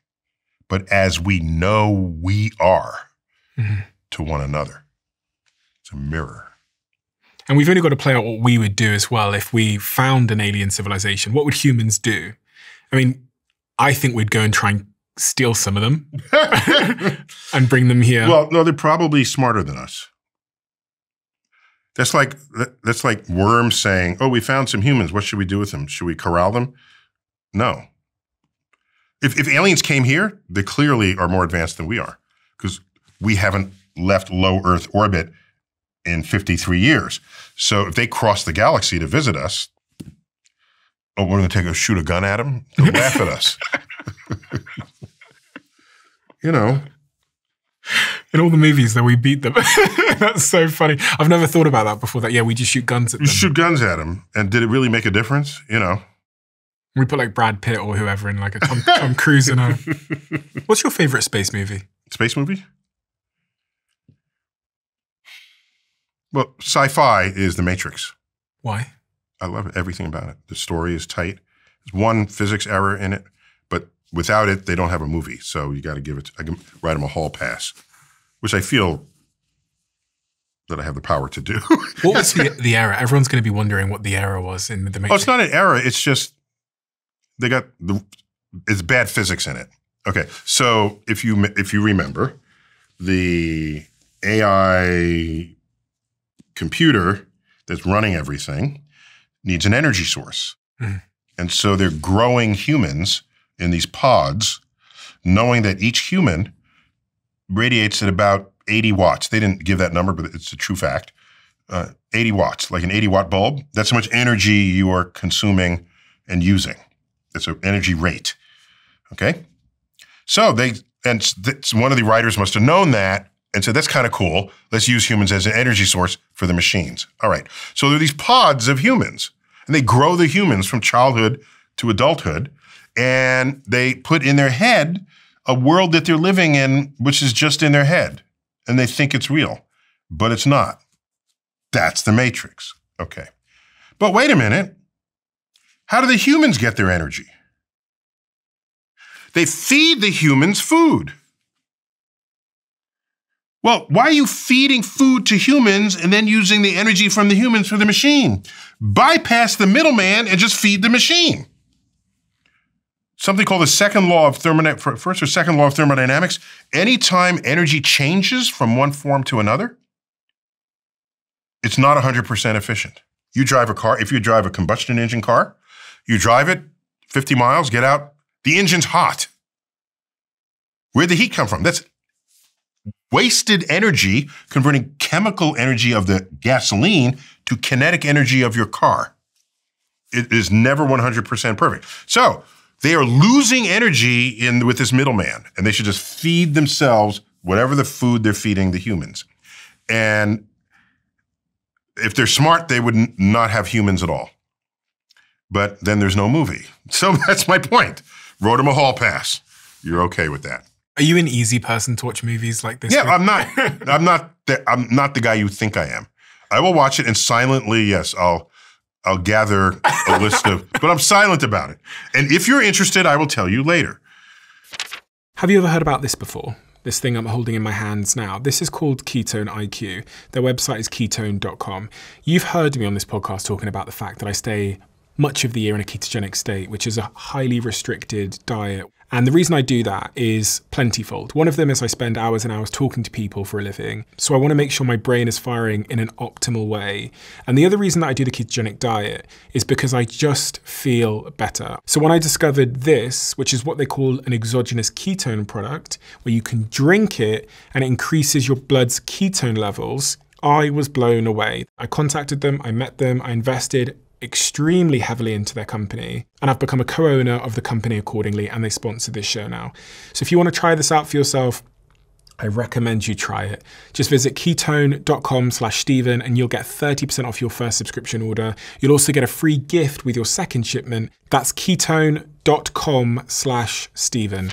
but as we know we are to one another. It's a mirror. And we've only got to play out what we would do as well if we found an alien civilization. What would humans do? I mean, I think we'd go and try and steal some of them and bring them here. Well, no, they're probably smarter than us. That's like worms saying, "Oh, we found some humans. What should we do with them? Should we corral them?" No. If aliens came here, they clearly are more advanced than we are because we haven't left low Earth orbit in 53 years. So if they cross the galaxy to visit us, oh, we're going to shoot a gun at them? They'll laugh at us. You know. In all the movies that we beat them. That's so funny. I've never thought about that before. That, yeah, we just shoot guns at them. You shoot guns at them. And did it really make a difference? You know. We put like Brad Pitt or whoever in like a Tom Cruise in a... What's your favorite space movie? Space movie? Well, sci-fi is The Matrix. Why? I love everything about it. The story is tight. There's one physics error in it, but without it, they don't have a movie. So you got to give it, I can write them a hall pass, which I feel that I have the power to do. What was the error? Everyone's going to be wondering what the error was in The Matrix. Oh, it's not an error. It's just, it's bad physics in it. Okay, so if you remember, the AI computer that's running everything needs an energy source. Mm. And so they're growing humans in these pods, knowing that each human radiates at about 80 watts. They didn't give that number, but it's a true fact. 80 watts, like an 80-watt bulb. That's how much energy you are consuming and using. That's an energy rate, okay? So one of the writers must have known that and said, that's kind of cool. Let's use humans as an energy source for the machines. All right. So there are these pods of humans, and they grow the humans from childhood to adulthood, and they put in their head a world that they're living in, which is just in their head, and they think it's real, but it's not. That's the Matrix. Okay. But wait a minute. How do the humans get their energy? They feed the humans food. Well, why are you feeding food to humans and then using the energy from the humans for the machine? Bypass the middleman and just feed the machine. Something called the second law of thermodynamics. Anytime energy changes from one form to another, it's not 100% efficient. You drive a car, if you drive a combustion engine car, you drive it 50 miles, get out, the engine's hot. Where'd the heat come from? That's wasted energy, converting chemical energy of the gasoline to kinetic energy of your car. It is never 100% perfect. So they are losing energy with this middleman, and they should just feed themselves whatever the food they're feeding the humans. And if they're smart, they would not have humans at all. But then there's no movie. So that's my point. Wrote him a hall pass. You're okay with that. Are you an easy person to watch movies like this? Yeah, I'm not. I'm not the guy you think I am. I will watch it and silently, yes, I'll gather a list of, but I'm silent about it. And if you're interested, I will tell you later. Have you ever heard about this before? This thing I'm holding in my hands now. This is called Ketone IQ. Their website is ketone.com. You've heard me on this podcast talking about the fact that I stay much of the year in a ketogenic state, which is a highly restricted diet. And the reason I do that is plentyfold. One of them is I spend hours and hours talking to people for a living. So I want to make sure my brain is firing in an optimal way. And the other reason that I do the ketogenic diet is because I just feel better. So when I discovered this, which is what they call an exogenous ketone product, where you can drink it and it increases your blood's ketone levels, I was blown away. I contacted them, I met them, I invested extremely heavily into their company, and I've become a co-owner of the company accordingly, and they sponsor this show now. So if you want to try this out for yourself, I recommend you try it. Just visit ketone.com/Stephen and you'll get 30% off your first subscription order. You'll also get a free gift with your second shipment. That's ketone.com/Stephen.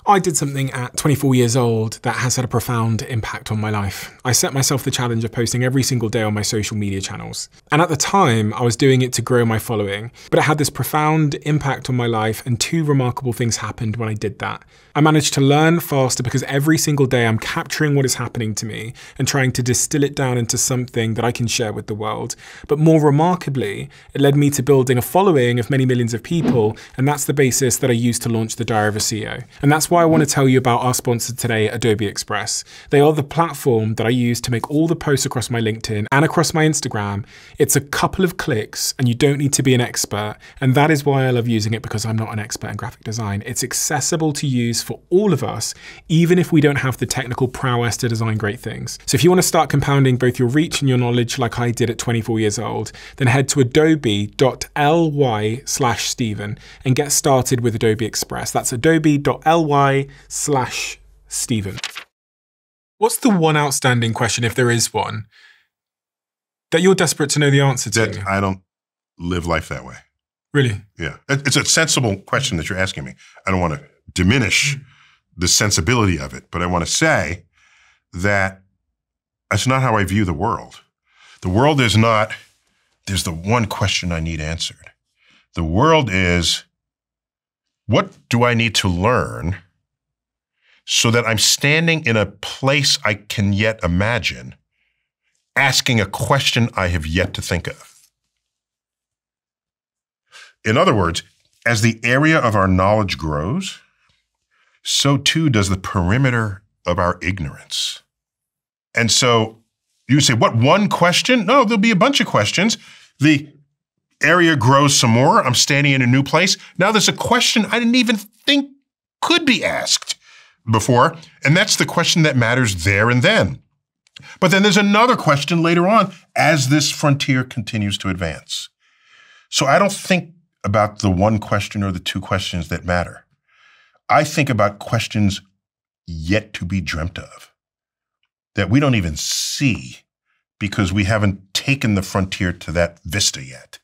I did something at 24 years old that has had a profound impact on my life. I set myself the challenge of posting every single day on my social media channels. And at the time, I was doing it to grow my following, but it had this profound impact on my life, and two remarkable things happened when I did that. I managed to learn faster because every single day I'm capturing what is happening to me and trying to distill it down into something that I can share with the world. But more remarkably, it led me to building a following of many millions of people, and that's the basis that I used to launch the Diary of a CEO. And that's why I want to tell you about our sponsor today, Adobe Express. They are the platform that I use to make all the posts across my LinkedIn and across my Instagram. It's a couple of clicks and you don't need to be an expert. And that is why I love using it, because I'm not an expert in graphic design. It's accessible to use for all of us, even if we don't have the technical prowess to design great things. So if you want to start compounding both your reach and your knowledge like I did at 24 years old, then head to adobe.ly/Stephen and get started with Adobe Express. That's adobe.ly/Stephen. What's the one outstanding question, if there is one, that you're desperate to know the answer to? That I don't live life that way. Really? Yeah. It's a sensible question that you're asking me. I don't want to diminish the sensibility of it, but I want to say that that's not how I view the world. The world is not, there's the one question I need answered. The world is, what do I need to learn so that I'm standing in a place I can yet imagine, asking a question I have yet to think of? In other words, as the area of our knowledge grows, so too does the perimeter of our ignorance. And so you say, what, one question? No, there'll be a bunch of questions. The area grows some more. I'm standing in a new place. Now there's a question I didn't even think could be asked before, and that's the question that matters there and then. But then there's another question later on as this frontier continues to advance. So I don't think about the one question or the two questions that matter. I think about questions yet to be dreamt of, that we don't even see because we haven't taken the frontier to that vista yet.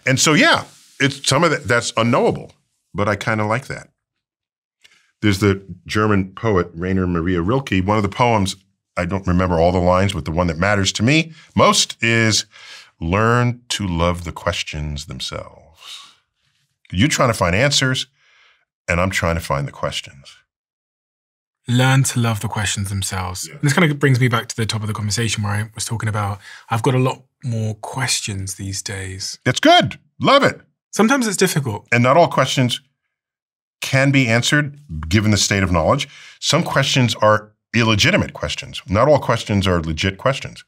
And so, yeah, it's some of that's unknowable, but I kind of like that. There's the German poet Rainer Maria Rilke. One of the poems, I don't remember all the lines, but the one that matters to me most is, learn to love the questions themselves. You're trying to find answers, and I'm trying to find the questions. Learn to love the questions themselves. Yeah. This kind of brings me back to the top of the conversation where I was talking about, I've got a lot more questions these days. That's good. Love it. Sometimes it's difficult. And not all questions can be answered given the state of knowledge. Some questions are illegitimate questions. Not all questions are legit questions.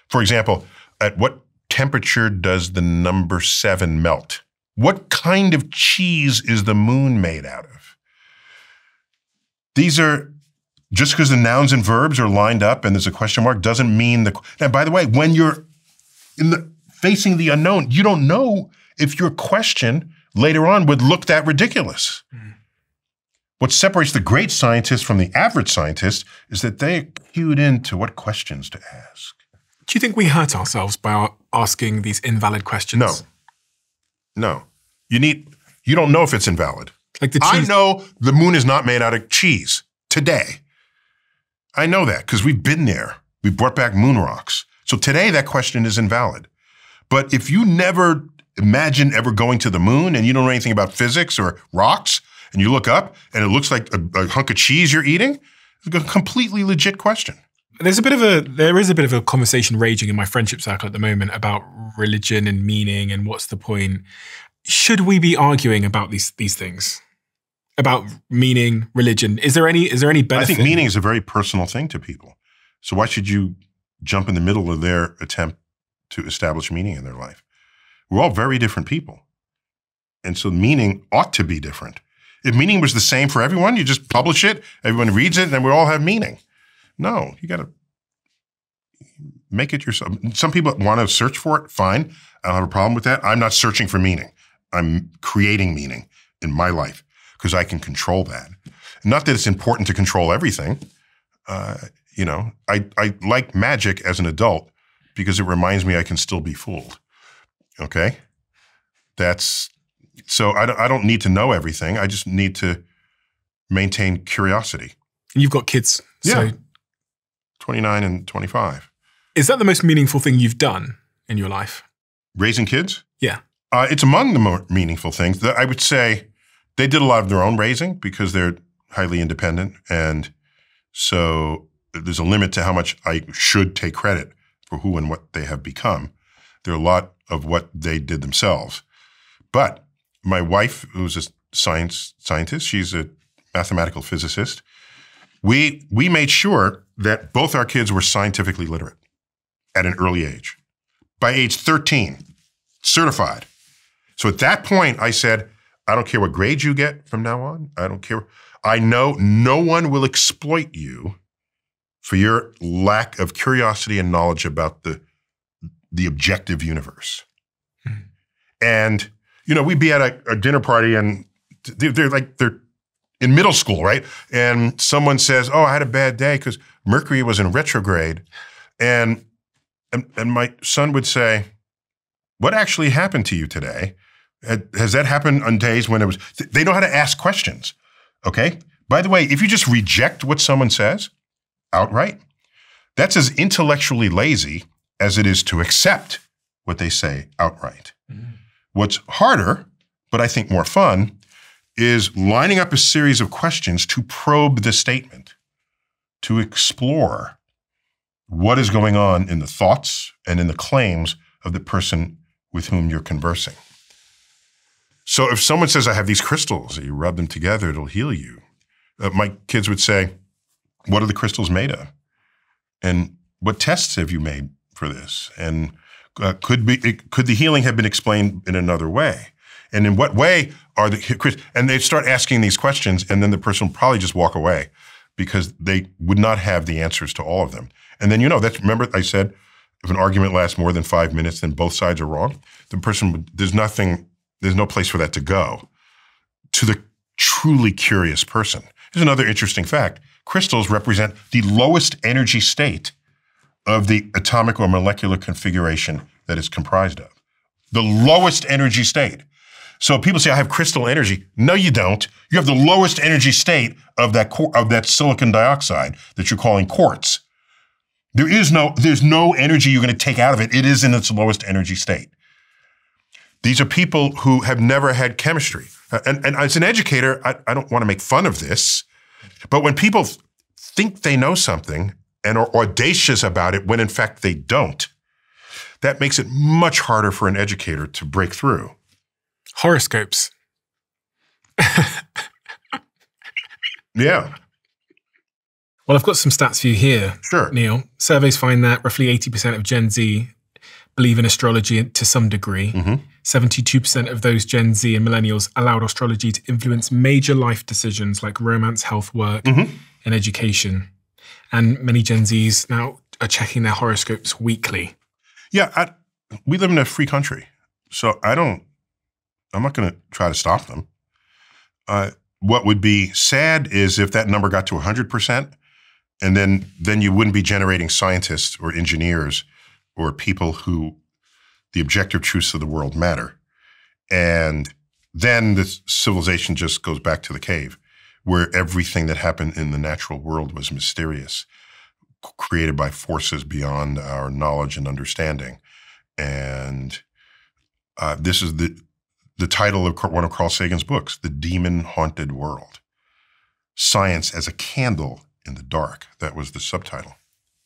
For example, at what temperature does the number 7 melt? What kind of cheese is the moon made out of? These are, just because the nouns and verbs are lined up and there's a question mark doesn't mean now, by the way, when you're facing the unknown, you don't know if your question later on would look that ridiculous. What separates the great scientist from the average scientist is that they are cued into what questions to ask. Do you think we hurt ourselves by asking these invalid questions? No. You don't know if it's invalid. Like the cheese. I know the moon is not made out of cheese today. I know that because we've been there. We brought back moon rocks. So today that question is invalid. But if you never imagine ever going to the moon and you don't know anything about physics or rocks, and you look up and it looks like a hunk of cheese you're eating, it's a completely legit question. There is a bit of a conversation raging in my friendship circle at the moment about religion and meaning and what's the point. Should we be arguing about these things? About meaning, religion? Is there any benefit? I think meaning is a very personal thing to people. So why should you jump in the middle of their attempt to establish meaning in their life? We're all very different people. And so meaning ought to be different. If meaning was the same for everyone, you just publish it, everyone reads it, and we all have meaning. No, you got to make it yourself. Some people want to search for it, fine. I don't have a problem with that. I'm not searching for meaning. I'm creating meaning in my life because I can control that. Not that it's important to control everything. I like magic as an adult because it reminds me I can still be fooled. Okay? So I don't need to know everything. I just need to maintain curiosity. And you've got kids. Yeah. So 29 and 25. is that the most meaningful thing you've done in your life? Raising kids? Yeah. It's among the more meaningful things. I would say they did a lot of their own raising because they're highly independent. And so there's a limit to how much I should take credit for who and what they have become. There are a lot of what they did themselves. But my wife, who's a scientist, she's a mathematical physicist, we made sure that both our kids were scientifically literate at an early age. By age 13, certified. So at that point, I said, I don't care what grades you get from now on. I don't care. I know no one will exploit you for your lack of curiosity and knowledge about the objective universe. Mm-hmm. And, we'd be at a dinner party and they're in middle school, right? And someone says, oh, I had a bad day because Mercury was in retrograde. And my son would say, what actually happened to you today? Has that happened on days when it was, they know how to ask questions, okay? By the way, if you just reject what someone says outright, that's as intellectually lazy as it is to accept what they say outright. Mm-hmm. What's harder, but I think more fun, is lining up a series of questions to probe the statement, to explore what is going on in the thoughts and in the claims of the person with whom you're conversing. So if someone says, I have these crystals, you rub them together, it'll heal you. My kids would say, what are the crystals made of? And what tests have you made for this? And could the healing have been explained in another way? And in what way are and they start asking these questions, and then the person will probably just walk away because they would not have the answers to all of them. And then, remember I said, if an argument lasts more than 5 minutes, then both sides are wrong. The person, there's no place for that to go. To the truly curious person. Here's another interesting fact. Crystals represent the lowest energy state of the atomic or molecular configuration that it's comprised of. The lowest energy state. So people say, I have crystal energy. No, you don't. You have the lowest energy state of that silicon dioxide that you're calling quartz. There's no energy you're going to take out of it. It is in its lowest energy state. These are people who have never had chemistry. And as an educator, I don't want to make fun of this, but when people think they know something and are audacious about it when in fact they don't, that makes it much harder for an educator to break through. Horoscopes. Yeah. Well, I've got some stats for you here, Sure. Neil. Surveys find that roughly 80% of Gen Z believe in astrology to some degree. Mm-hmm. 72% of those Gen Z and millennials allowed astrology to influence major life decisions like romance, health, work, mm-hmm. and education. And many Gen Zs now are checking their horoscopes weekly. Yeah, we live in a free country, so I'm not going to try to stop them. What would be sad is if that number got to 100%, and then you wouldn't be generating scientists or engineers or people who the objective truths of the world matter. And then the civilization just goes back to the cave, where everything that happened in the natural world was mysterious, created by forces beyond our knowledge and understanding. And this is the title of one of Carl Sagan's books, The Demon-Haunted World. Science as a Candle in the Dark. That was the subtitle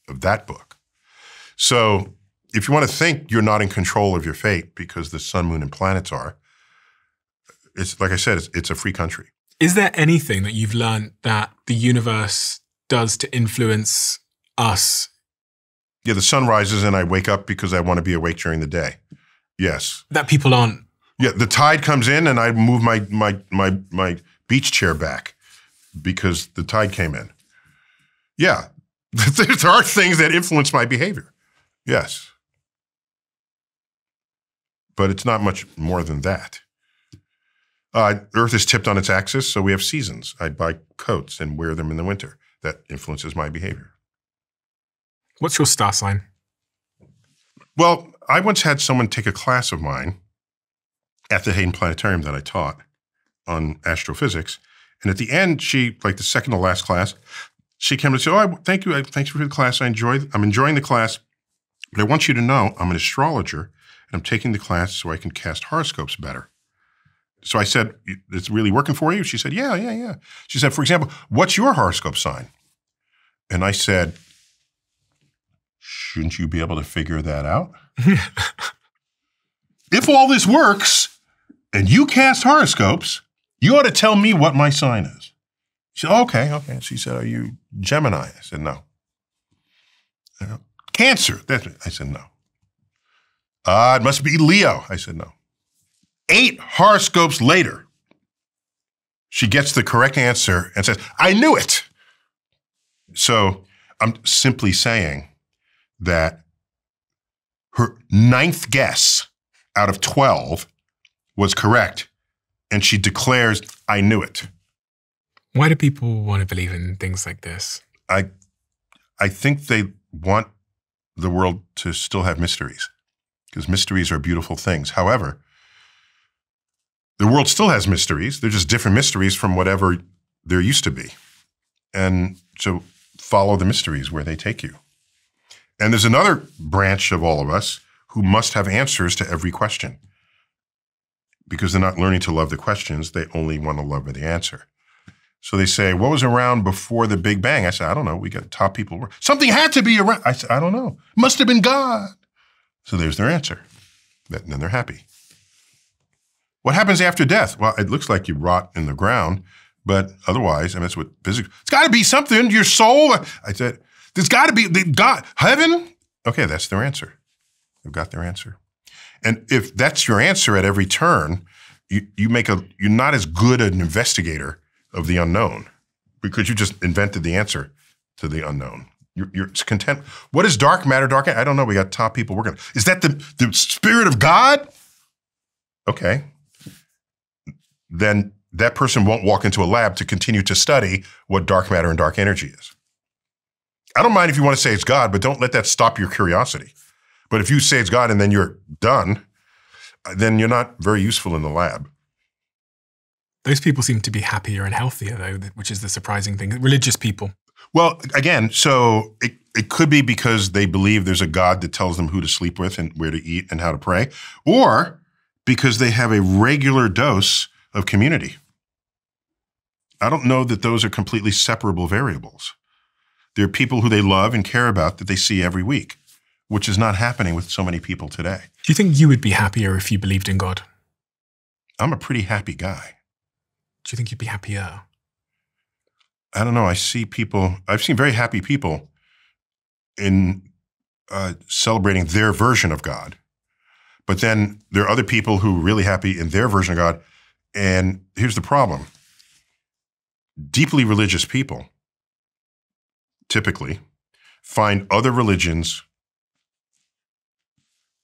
of that book. So if you want to think you're not in control of your fate because the sun, moon, and planets are, it's like I said, it's a free country. Is there anything that you've learned that the universe does to influence us? Yeah, the sun rises and I wake up because I want to be awake during the day. Yes. That people aren't. Yeah, the tide comes in and I move my beach chair back because the tide came in. Yeah, there are things that influence my behavior. Yes. But it's not much more than that. Earth is tipped on its axis, so we have seasons. I buy coats and wear them in the winter. That influences my behavior. What's your star sign? Well, I once had someone take a class of mine at the Hayden Planetarium that I taught on astrophysics, And at the end, she, like the second to last class, she came and said, "Oh, thank you. Thanks for the class. I'm enjoying the class, but I want you to know I'm an astrologer and I'm taking the class so I can cast horoscopes better." So I said, "It's really working for you?" She said, yeah. She said, "For example, what's your horoscope sign?" And I said, "Shouldn't you be able to figure that out?" If all this works and you cast horoscopes, you ought to tell me what my sign is. She said, okay. She said, "Are you Gemini?" I said, "No." "Cancer." I said, "No." "It must be Leo." I said, "No." 8 horoscopes later, she gets the correct answer and says, "I knew it." So I'm simply saying that her 9th guess out of 12 was correct, and she declares, "I knew it." Why do people want to believe in things like this? I think they want the world to still have mysteries, because mysteries are beautiful things. However, the world still has mysteries. They're just different mysteries from whatever there used to be. And so follow the mysteries where they take you. And there's another branch of all of us who must have answers to every question, because they're not learning to love the questions. They only want to love the answer. So they say, "What was around before the Big Bang?" I said, "I don't know. We got top people. Something had to be around." I said, "I don't know. Must have been God." So there's their answer. Then they're happy. What happens after death? Well, it looks like you rot in the ground, but otherwise, I mean, that's what physics. It's got to be something. Your soul. I said, "There's got to be God, heaven." Okay, that's their answer. They've got their answer. And if that's your answer at every turn, you're not as good an investigator of the unknown, because you just invented the answer to the unknown. You're content. What is dark matter? I don't know. We got top people working. Is that the spirit of God? Okay. Then that person won't walk into a lab to continue to study what dark matter and dark energy is. I don't mind if you want to say it's God, but don't let that stop your curiosity. But if you say it's God and then you're done, then you're not very useful in the lab. Those people seem to be happier and healthier, though, which is the surprising thing. Religious people. Well, again, so it could be because they believe there's a God that tells them who to sleep with and where to eat and how to pray, or because they have a regular dose of community. I don't know that those are completely separable variables. There are people who they love and care about that they see every week, which is not happening with so many people today. Do you think you would be happier if you believed in God? I'm a pretty happy guy. Do you think you'd be happier? I don't know. I've seen very happy people in celebrating their version of God. But then there are other people who are really happy in their version of God. And here's the problem. Deeply religious people typically find other religions.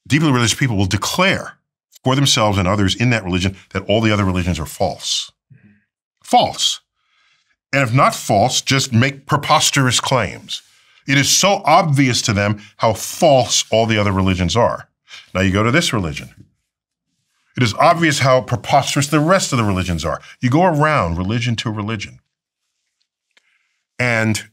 Deeply religious people will declare for themselves and others in that religion that all the other religions are false. False. And if not false, just make preposterous claims. It is so obvious to them how false all the other religions are. Now you go to this religion. It is obvious how preposterous the rest of the religions are. You go around religion to religion. And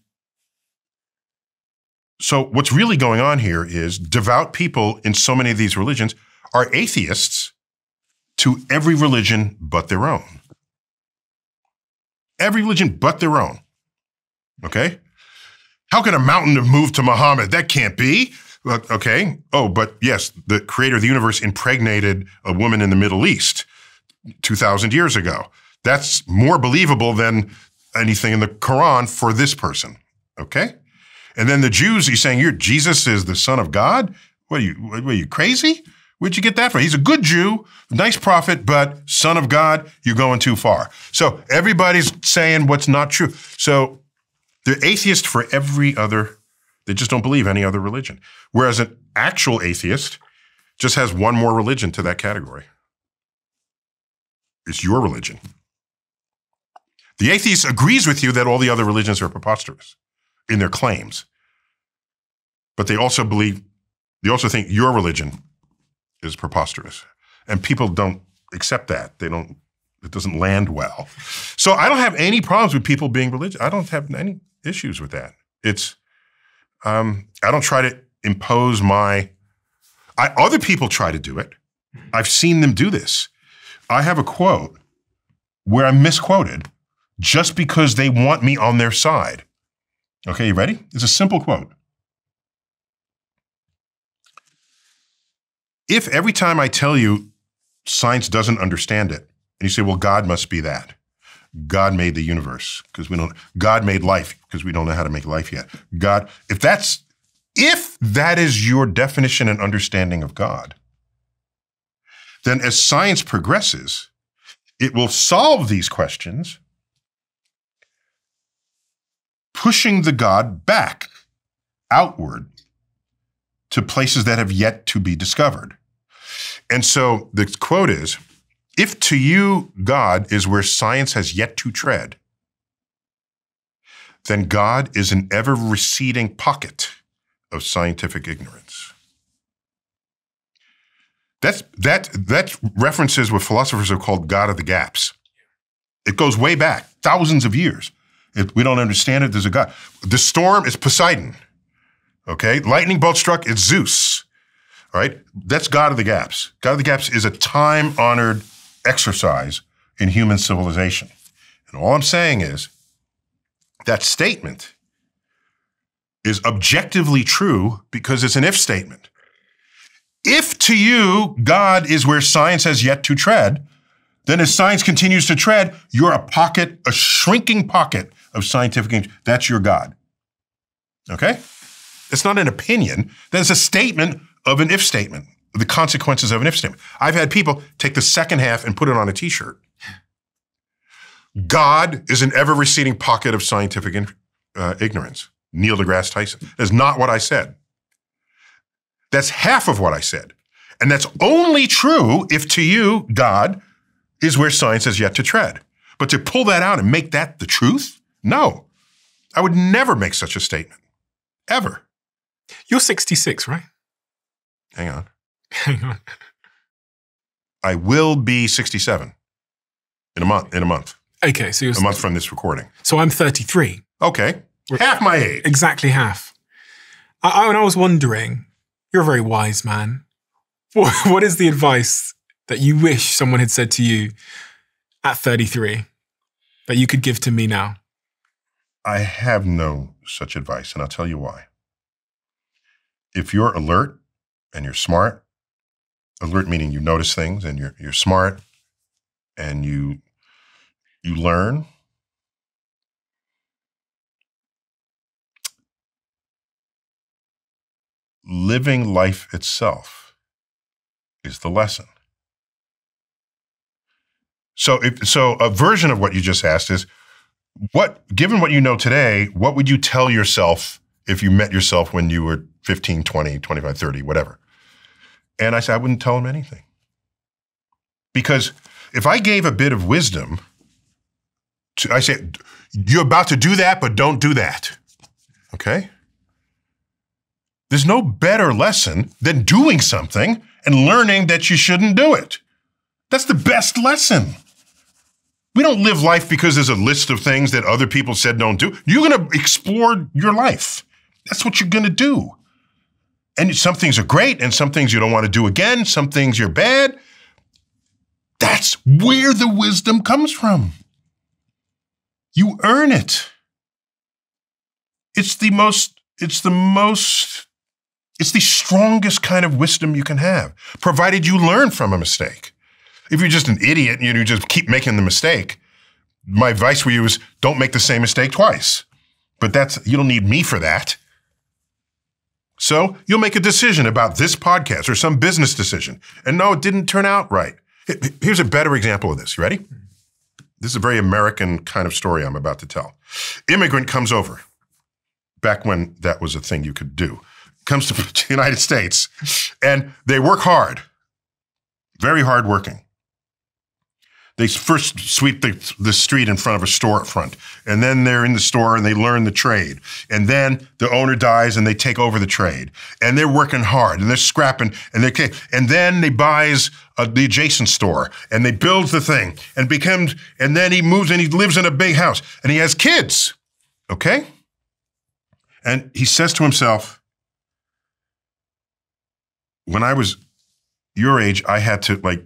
so what's really going on here is devout people in so many of these religions are atheists to every religion but their own. Every religion but their own. Okay? How can a mountain have moved to Muhammad? That can't be. Okay. Oh, but yes, the creator of the universe impregnated a woman in the Middle East 2,000 years ago. That's more believable than anything in the Quran for this person. Okay? And then the Jews, he's saying, Jesus is the son of God? What are you crazy? Where'd you get that from? He's a good Jew, nice prophet, but son of God, you're going too far. So everybody's saying what's not true. So they're atheists for every other, they just don't believe any other religion. Whereas an actual atheist just has one more religion to that category. It's your religion. The atheist agrees with you that all the other religions are preposterous in their claims. But they also think your religion is preposterous. And people don't accept that. They don't It doesn't land well. So I don't have any problems with people being religious. I don't have any issues with that. It's, I don't try to impose other people try to do it. I've seen them do this. I have a quote where I'm misquoted just because they want me on their side. Okay, you ready? It's a simple quote. If every time I tell you science doesn't understand it, and you say, well, God must be that. God made the universe because God made life because we don't know how to make life yet. If that is your definition and understanding of God, then as science progresses, it will solve these questions, pushing the God back outward to places that have yet to be discovered. And so the quote is, if to you God is where science has yet to tread, then God is an ever-receding pocket of scientific ignorance. That references what philosophers have called God of the gaps. It goes way back, thousands of years. If we don't understand it, there's a God. The storm is Poseidon, okay? Lightning bolt struck, it's Zeus, all right? That's God of the gaps. God of the gaps is a time-honored exercise in human civilization. And all I'm saying is that statement is objectively true because it's an if statement. If to you God is where science has yet to tread, then as science continues to tread, you're a shrinking pocket of scientific ignorance. That's your God. Okay? It's not an opinion. That's a statement of an if statement, the consequences of an if statement. I've had people take the second half and put it on a t-shirt. God is an ever-receding pocket of scientific ignorance. Neil deGrasse Tyson. That's not what I said. That's half of what I said. And that's only true if to you, God is where science has yet to tread. But to pull that out and make that the truth? No. I would never make such a statement. Ever. You're 66, right? Hang on. Hang on. I will be 67 in a month. Okay, so you're a month from this recording. So I'm 33. Okay. Half my age. Exactly half. And I was wondering, you're a very wise man. What is the advice that you wish someone had said to you at 33 that you could give to me now? I have no such advice, and I'll tell you why. If you're alert and you're smart, alert meaning you notice things and you're smart and you learn, living life itself is the lesson. So a version of what you just asked is, given what you know today, what would you tell yourself if you met yourself when you were 15, 20, 25, 30, whatever? And I said, I wouldn't tell him anything. Because if I gave a bit of wisdom, I say, you're about to do that, but don't do that. Okay? There's no better lesson than doing something and learning that you shouldn't do it. That's the best lesson. We don't live life because there's a list of things that other people said don't do. You're going to explore your life. That's what you're going to do. And some things are great and some things you don't want to do again. Some things you're bad. That's where the wisdom comes from. You earn it. It's the strongest kind of wisdom you can have, provided you learn from a mistake. If you're just an idiot and you just keep making the mistake, my advice for you is don't make the same mistake twice. But you don't need me for that. So you'll make a decision about this podcast or some business decision. And no, it didn't turn out right. Here's a better example of this. You ready? This is a very American kind of story I'm about to tell. Immigrant comes over, back when that was a thing you could do, comes to the United States, and they work hard, very hard working. They first sweep the street in front of a storefront, and then they're in the store and they learn the trade. And then the owner dies and they take over the trade. And they're working hard and they're scrapping and then they buys the adjacent store and they build the thing and then he moves and he lives in a big house and he has kids. Okay? And he says to himself, when I was your age, I had to like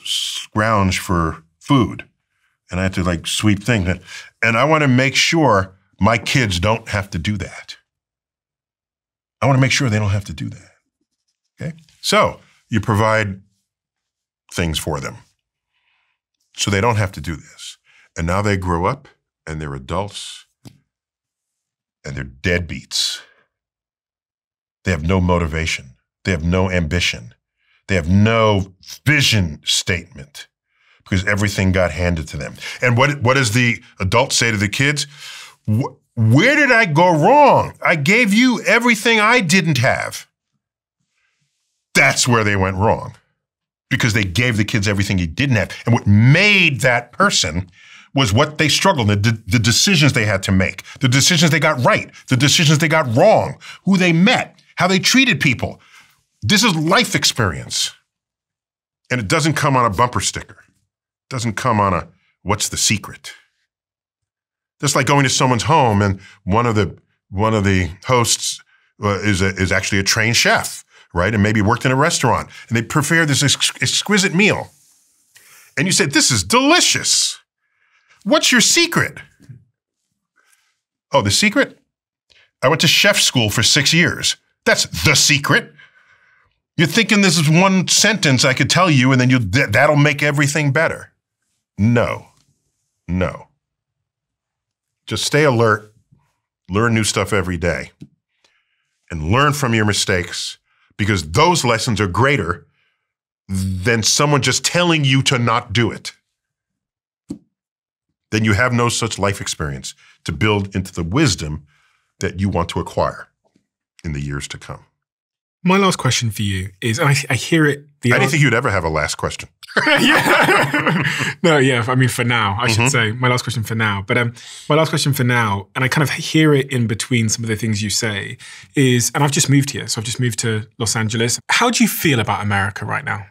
scrounge for food and I had to like sweep things. And I want to make sure my kids don't have to do that. I want to make sure they don't have to do that. Okay? So you provide things for them so they don't have to do this. And now they grow up and they're adults and they're deadbeats. They have no motivation. They have no ambition. They have no vision statement because everything got handed to them. And what does the adult say to the kids? Where did I go wrong? I gave you everything I didn't have. That's where they went wrong because they gave the kids everything he didn't have. And what made that person was what they struggled, the decisions they had to make, the decisions they got right, the decisions they got wrong, who they met, how they treated people. This is life experience. And it doesn't come on a bumper sticker. It doesn't come on a, what's the secret? Just like going to someone's home and one of the hosts is actually a trained chef, right? And maybe worked in a restaurant and they prepare this exquisite meal. And you say, this is delicious. What's your secret? Oh, the secret? I went to chef school for 6 years. That's the secret. You're thinking this is one sentence I could tell you and then that'll make everything better. No. Just stay alert, learn new stuff every day, and learn from your mistakes because those lessons are greater than someone just telling you to not do it. Then you have no such life experience to build into the wisdom that you want to acquire in the years to come. My last question for you is, and I hear it. I didn't think you'd ever have a last question. No, yeah. I mean, for now, I should say my last question for now. But my last question for now, and I kind of hear it in between some of the things you say, is, and I've just moved here, so I've just moved to Los Angeles. How do you feel about America right now?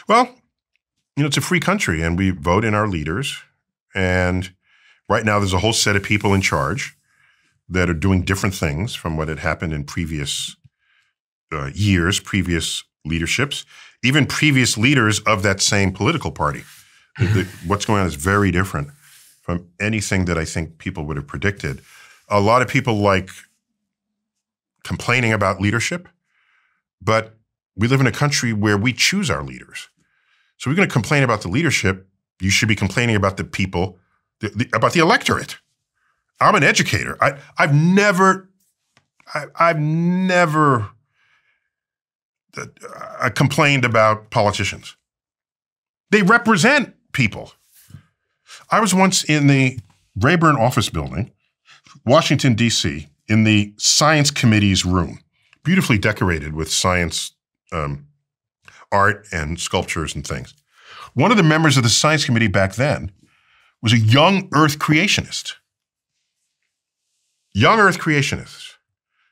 Well, it's a free country, and we vote in our leaders. And right now, there's a whole set of people in charge that are doing different things from what had happened in previous years, previous leaderships, even previous leaders of that same political party. What's going on is very different from anything that I think people would have predicted. A lot of people like complaining about leadership, but we live in a country where we choose our leaders. So we're going to complain about the leadership. You should be complaining about the people, about the electorate. I'm an educator. I've never complained about politicians. They represent people. I was once in the Rayburn office building, Washington, D.C., in the science committee's room, beautifully decorated with science art and sculptures and things. One of the members of the science committee back then was a young Earth creationist. Young Earth creationists.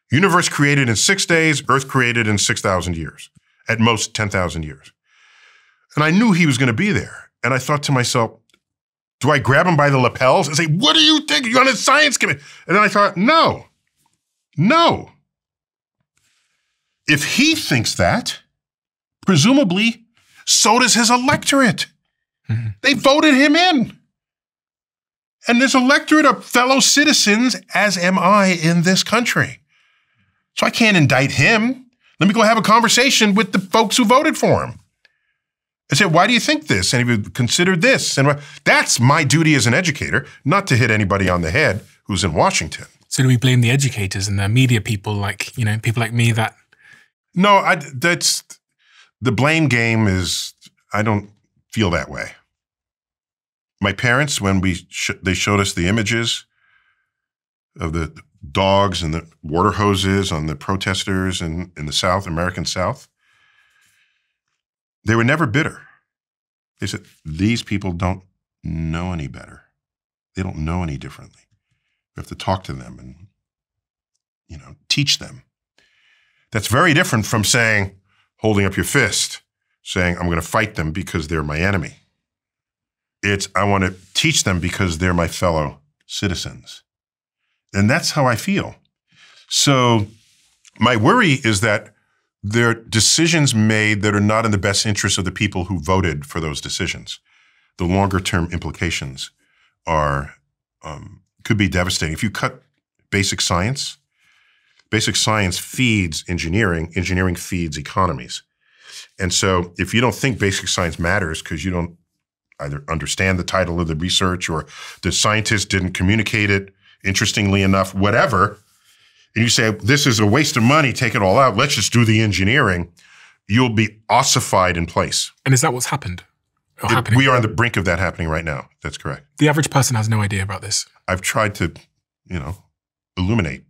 Universe created in 6 days, Earth created in 6,000 years, at most 10,000 years. And I knew he was going to be there. And I thought to myself, do I grab him by the lapels and say, what do you think? You're on a science committee. And then I thought, no. If he thinks that, presumably, so does his electorate. Mm-hmm. They voted him in. And this electorate are fellow citizens, as am I in this country. So I can't indict him. Let me go have a conversation with the folks who voted for him. I said, why do you think this? And have you considered this? And that's my duty as an educator, not to hit anybody on the head who's in Washington. So do we blame the educators and the media people like, people like me that? No, that's the blame game is, I don't feel that way. My parents, when they showed us the images of the dogs and the water hoses on the protesters in the South, American South, they were never bitter. They said, these people don't know any better. They don't know any differently. We have to talk to them and, teach them. That's very different from saying, holding up your fist, saying, I'm going to fight them because they're my enemy. It's, I want to teach them because they're my fellow citizens. And that's how I feel. So my worry is that there are decisions made that are not in the best interest of the people who voted for those decisions. The longer term implications could be devastating. If you cut basic science feeds engineering, engineering feeds economies. And so if you don't think basic science matters because you don't either understand the title of the research or the scientist didn't communicate it interestingly enough, whatever, and you say, this is a waste of money, take it all out, let's just do the engineering, you'll be ossified in place. And is that what's happened? We are on the brink of that happening right now. That's correct. The average person has no idea about this. I've tried to, illuminate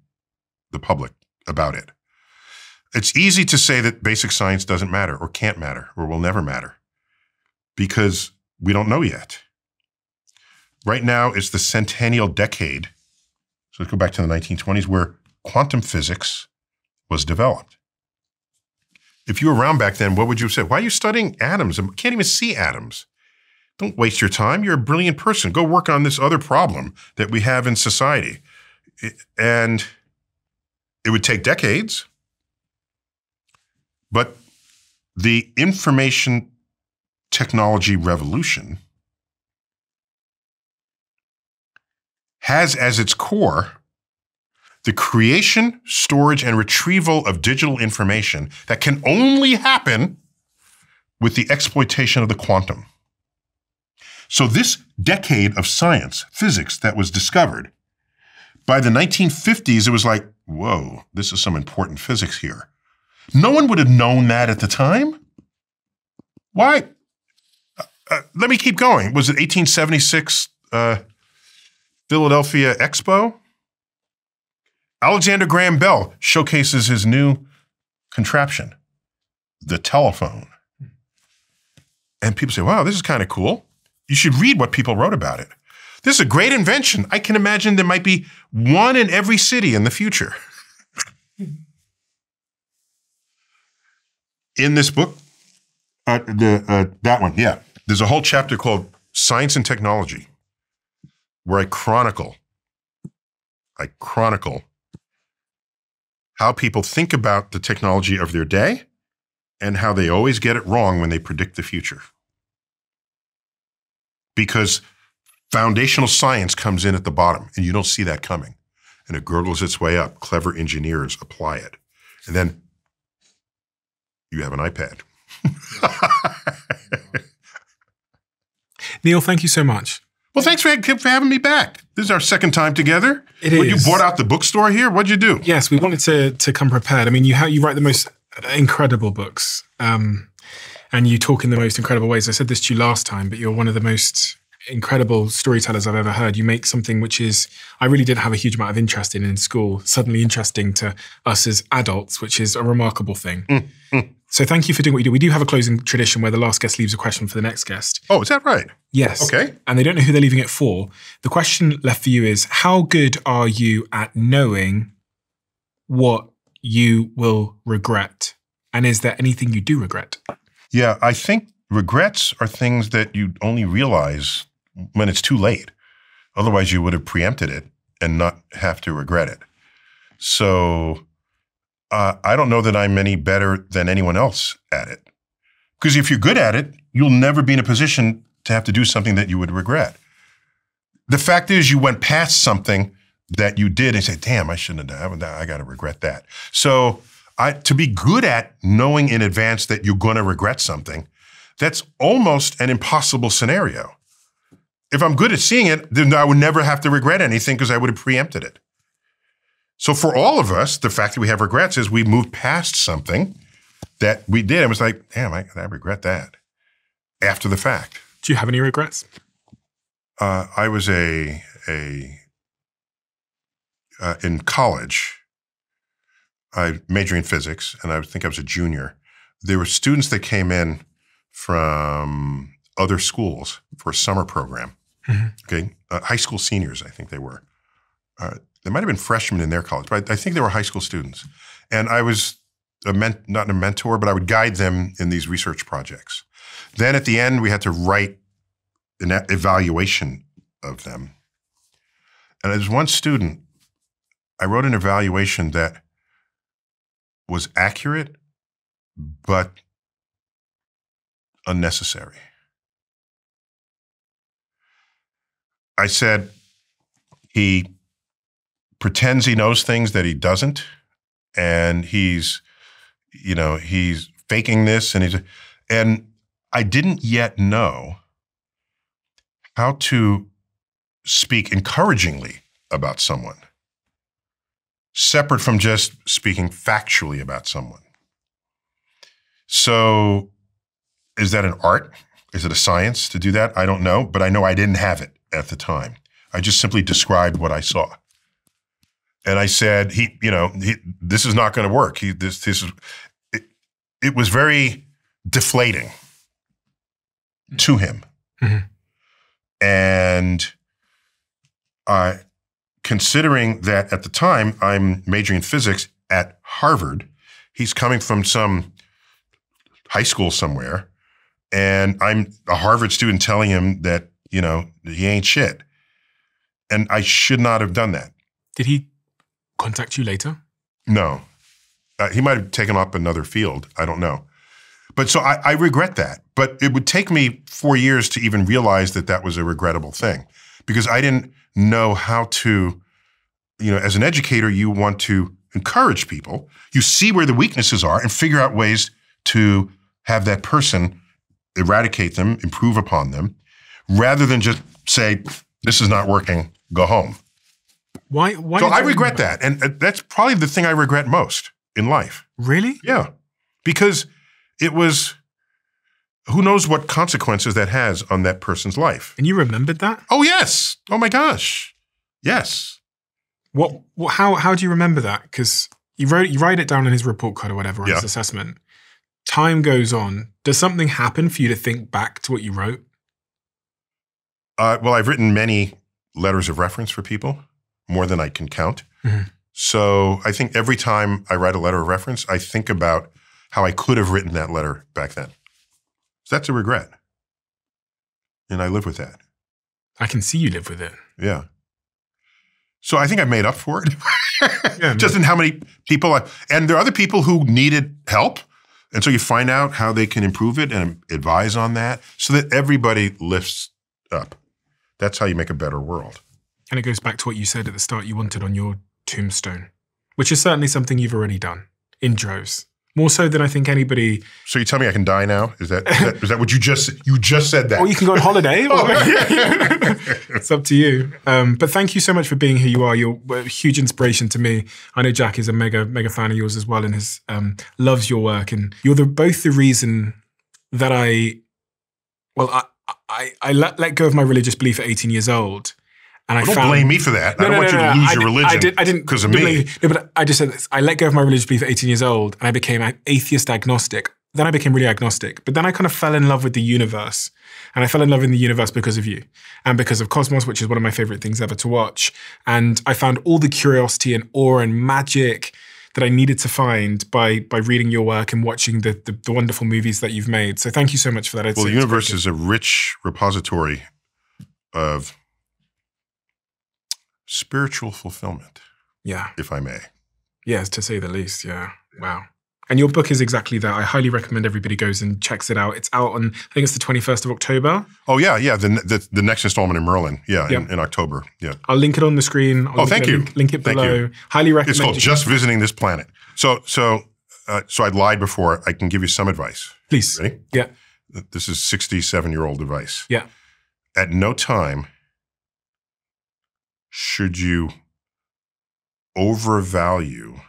the public about it. It's easy to say that basic science doesn't matter or can't matter or will never matter because we don't know yet. Right now, it's the centennial decade. So let's go back to the 1920s where quantum physics was developed. If you were around back then, what would you have said? Why are you studying atoms? I can't even see atoms. Don't waste your time. You're a brilliant person. Go work on this other problem that we have in society. And it would take decades. But the information technology revolution has as its core the creation, storage, and retrieval of digital information that can only happen with the exploitation of the quantum. So this decade of science, physics that was discovered, by the 1950s, it was like, whoa, this is some important physics here. No one would have known that at the time. Why? Let me keep going. Was it 1876 Philadelphia Expo? Alexander Graham Bell showcases his new contraption, the telephone. And people say, wow, this is kind of cool. You should read what people wrote about it. This is a great invention. I can imagine there might be one in every city in the future. In this book, that one, yeah. There's a whole chapter called Science and Technology, where I chronicle how people think about the technology of their day and how they always get it wrong when they predict the future. Because foundational science comes in at the bottom and you don't see that coming. And it gurgles its way up. Clever engineers apply it. And then you have an iPad. Neil, thank you so much. Well, thanks for having me back. This is our second time together. It is. You bought out the bookstore here? What'd you do? Yes, we wanted to come prepared. I mean, you write the most incredible books, and you talk in the most incredible ways. I said this to you last time, but you're one of the most incredible storytellers I've ever heard. You make something which is, I really didn't have a huge amount of interest in school, suddenly interesting to us as adults, which is a remarkable thing. So thank you for doing what you do. We do have a closing tradition where the last guest leaves a question for the next guest. Oh, is that right? Yes. Okay. And they don't know who they're leaving it for. The question left for you is, how good are you at knowing what you will regret? And is there anything you do regret? Yeah, I think regrets are things that you only realize when it's too late. Otherwise, you would have preempted it and not have to regret it. So I don't know that I'm any better than anyone else at it. Because if you're good at it, you'll never be in a position to have to do something that you would regret. The fact is you went past something that you did and said, damn, I shouldn't have done that. I got to regret that. So to be good at knowing in advance that you're going to regret something, that's almost an impossible scenario. If I'm good at seeing it, then I would never have to regret anything because I would have preempted it. So for all of us, the fact that we have regrets is we moved past something that we did. It was like, damn, I regret that after the fact. Do you have any regrets? I was in college, I majored in physics, and I think I was a junior. There were students that came in from other schools for a summer program. Okay, high school seniors, I think they were. They might have been freshmen in their college, but I think they were high school students. And I was not a mentor, but I would guide them in these research projects. Then at the end, we had to write an evaluation of them. And as one student, I wrote an evaluation that was accurate, but unnecessary. I said, he pretends he knows things that he doesn't, and he's faking this, and I didn't yet know how to speak encouragingly about someone, separate from just speaking factually about someone. So is that an art? Is it a science to do that? I don't know, but I know I didn't have it at the time. I just simply described what I saw. And I said, this is not going to work. It was very deflating to him. And considering that at the time I'm majoring in physics at Harvard, he's coming from some high school somewhere, and I'm a Harvard student telling him that, he ain't shit. And I should not have done that. Did he contact you later? No. He might have taken up another field. I don't know. But so I regret that. But it would take me 4 years to even realize that that was a regrettable thing, because I didn't know how to, as an educator, you want to encourage people. You see where the weaknesses are and figure out ways to have that person eradicate them, improve upon them, rather than just say, this is not working, go home. Why so I regret that. And that's probably the thing I regret most in life. Really? Yeah. Because it was, who knows what consequences that has on that person's life. And you remembered that? Oh, yes. Oh, my gosh. Yes. How do you remember that? Because you write it down in his report card or whatever, or his assessment. Time goes on. Does something happen for you to think back to what you wrote? Well, I've written many letters of reference for people, more than I can count. So I think every time I write a letter of reference, I think about how I could have written that letter back then. So that's a regret. And I live with that. I can see you live with it. Yeah. So I think I made up for it. Just in how many people, and there are other people who needed help. And so you find out how they can improve it and advise on that so that everybody lifts up. That's how you make a better world. And it goes back to what you said at the start you wanted on your tombstone, which is certainly something you've already done in droves. More so than I think anybody. So you tell me I can die now? Is that what you just said that? Or you can go on holiday. It's up to you. But thank you so much for being here. You are. You're a huge inspiration to me. I know Jack is a mega fan of yours as well, and loves your work. And you're both the reason that I let go of my religious belief at 18 years old. And don't blame me for that. I don't want you to lose your religion because of me. No, but I just said this. I let go of my religious belief at 18 years old, and I became atheist agnostic. Then I became really agnostic. But then I kind of fell in love with the universe. And I fell in love in the universe because of you. And because of Cosmos, which is one of my favorite things ever to watch. And I found all the curiosity and awe and magic that I needed to find by reading your work and watching the wonderful movies that you've made. So thank you so much for that. Well, the universe is a rich repository of spiritual fulfillment. Yeah. If I may. Yes, to say the least. Yeah. Wow. And your book is exactly that. I highly recommend everybody goes and checks it out. It's out on, I think it's the 21st of October. Oh, yeah. The next installment in Merlin. Yeah, in October. Yeah. I'll link it on the screen. Thank you. Link it below. Highly recommend. It's called Just Visiting This Planet. So I lied before. I can give you some advice. Please. Ready? Yeah. This is 67-year-old advice. Yeah. At no time should you overvalue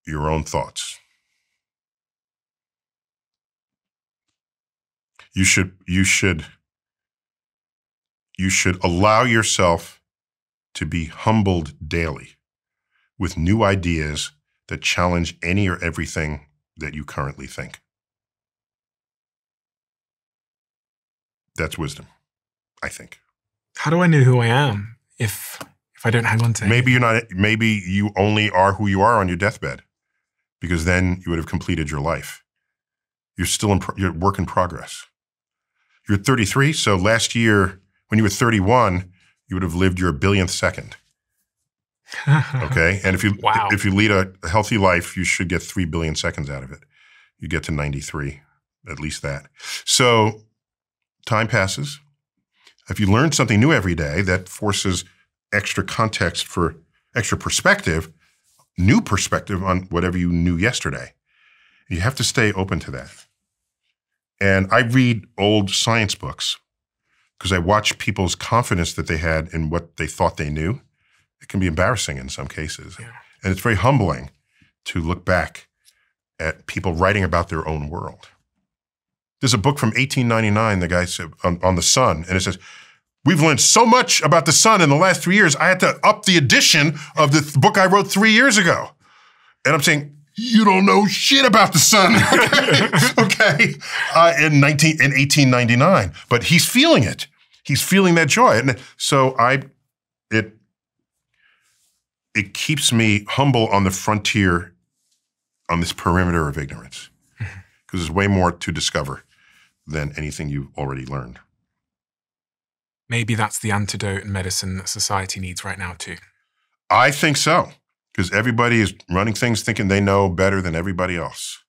your own thoughts. You should allow yourself to be humbled daily with new ideas that challenge any or everything that you currently think. That's wisdom, I think. How do I know who I am if I don't hang on to it? Maybe you only are who you are on your deathbed, because then you would have completed your life. You're still you're work in progress. You're 33, so last year when you were 31, you would have lived your billionth second. Okay, and if you lead a healthy life, you should get 3 billion seconds out of it. You get to 93, at least that. So time passes. If you learn something new every day, that forces extra context for extra perspective, new perspective on whatever you knew yesterday. You have to stay open to that. And I read old science books because I watch people's confidence that they had in what they thought they knew. It can be embarrassing in some cases. Yeah. And it's very humbling to look back at people writing about their own world. There's a book from 1899, the guy said, on the sun, and it says, "We've learned so much about the sun in the last 3 years, I had to up the edition of the book I wrote 3 years ago." And I'm saying, you don't know shit about the sun, okay? In 1899, but he's feeling it. He's feeling that joy. And so it keeps me humble on the frontier, on this perimeter of ignorance, because there's way more to discover than anything you've already learned. Maybe that's the antidote and medicine that society needs right now too. I think so, because everybody is running things thinking they know better than everybody else.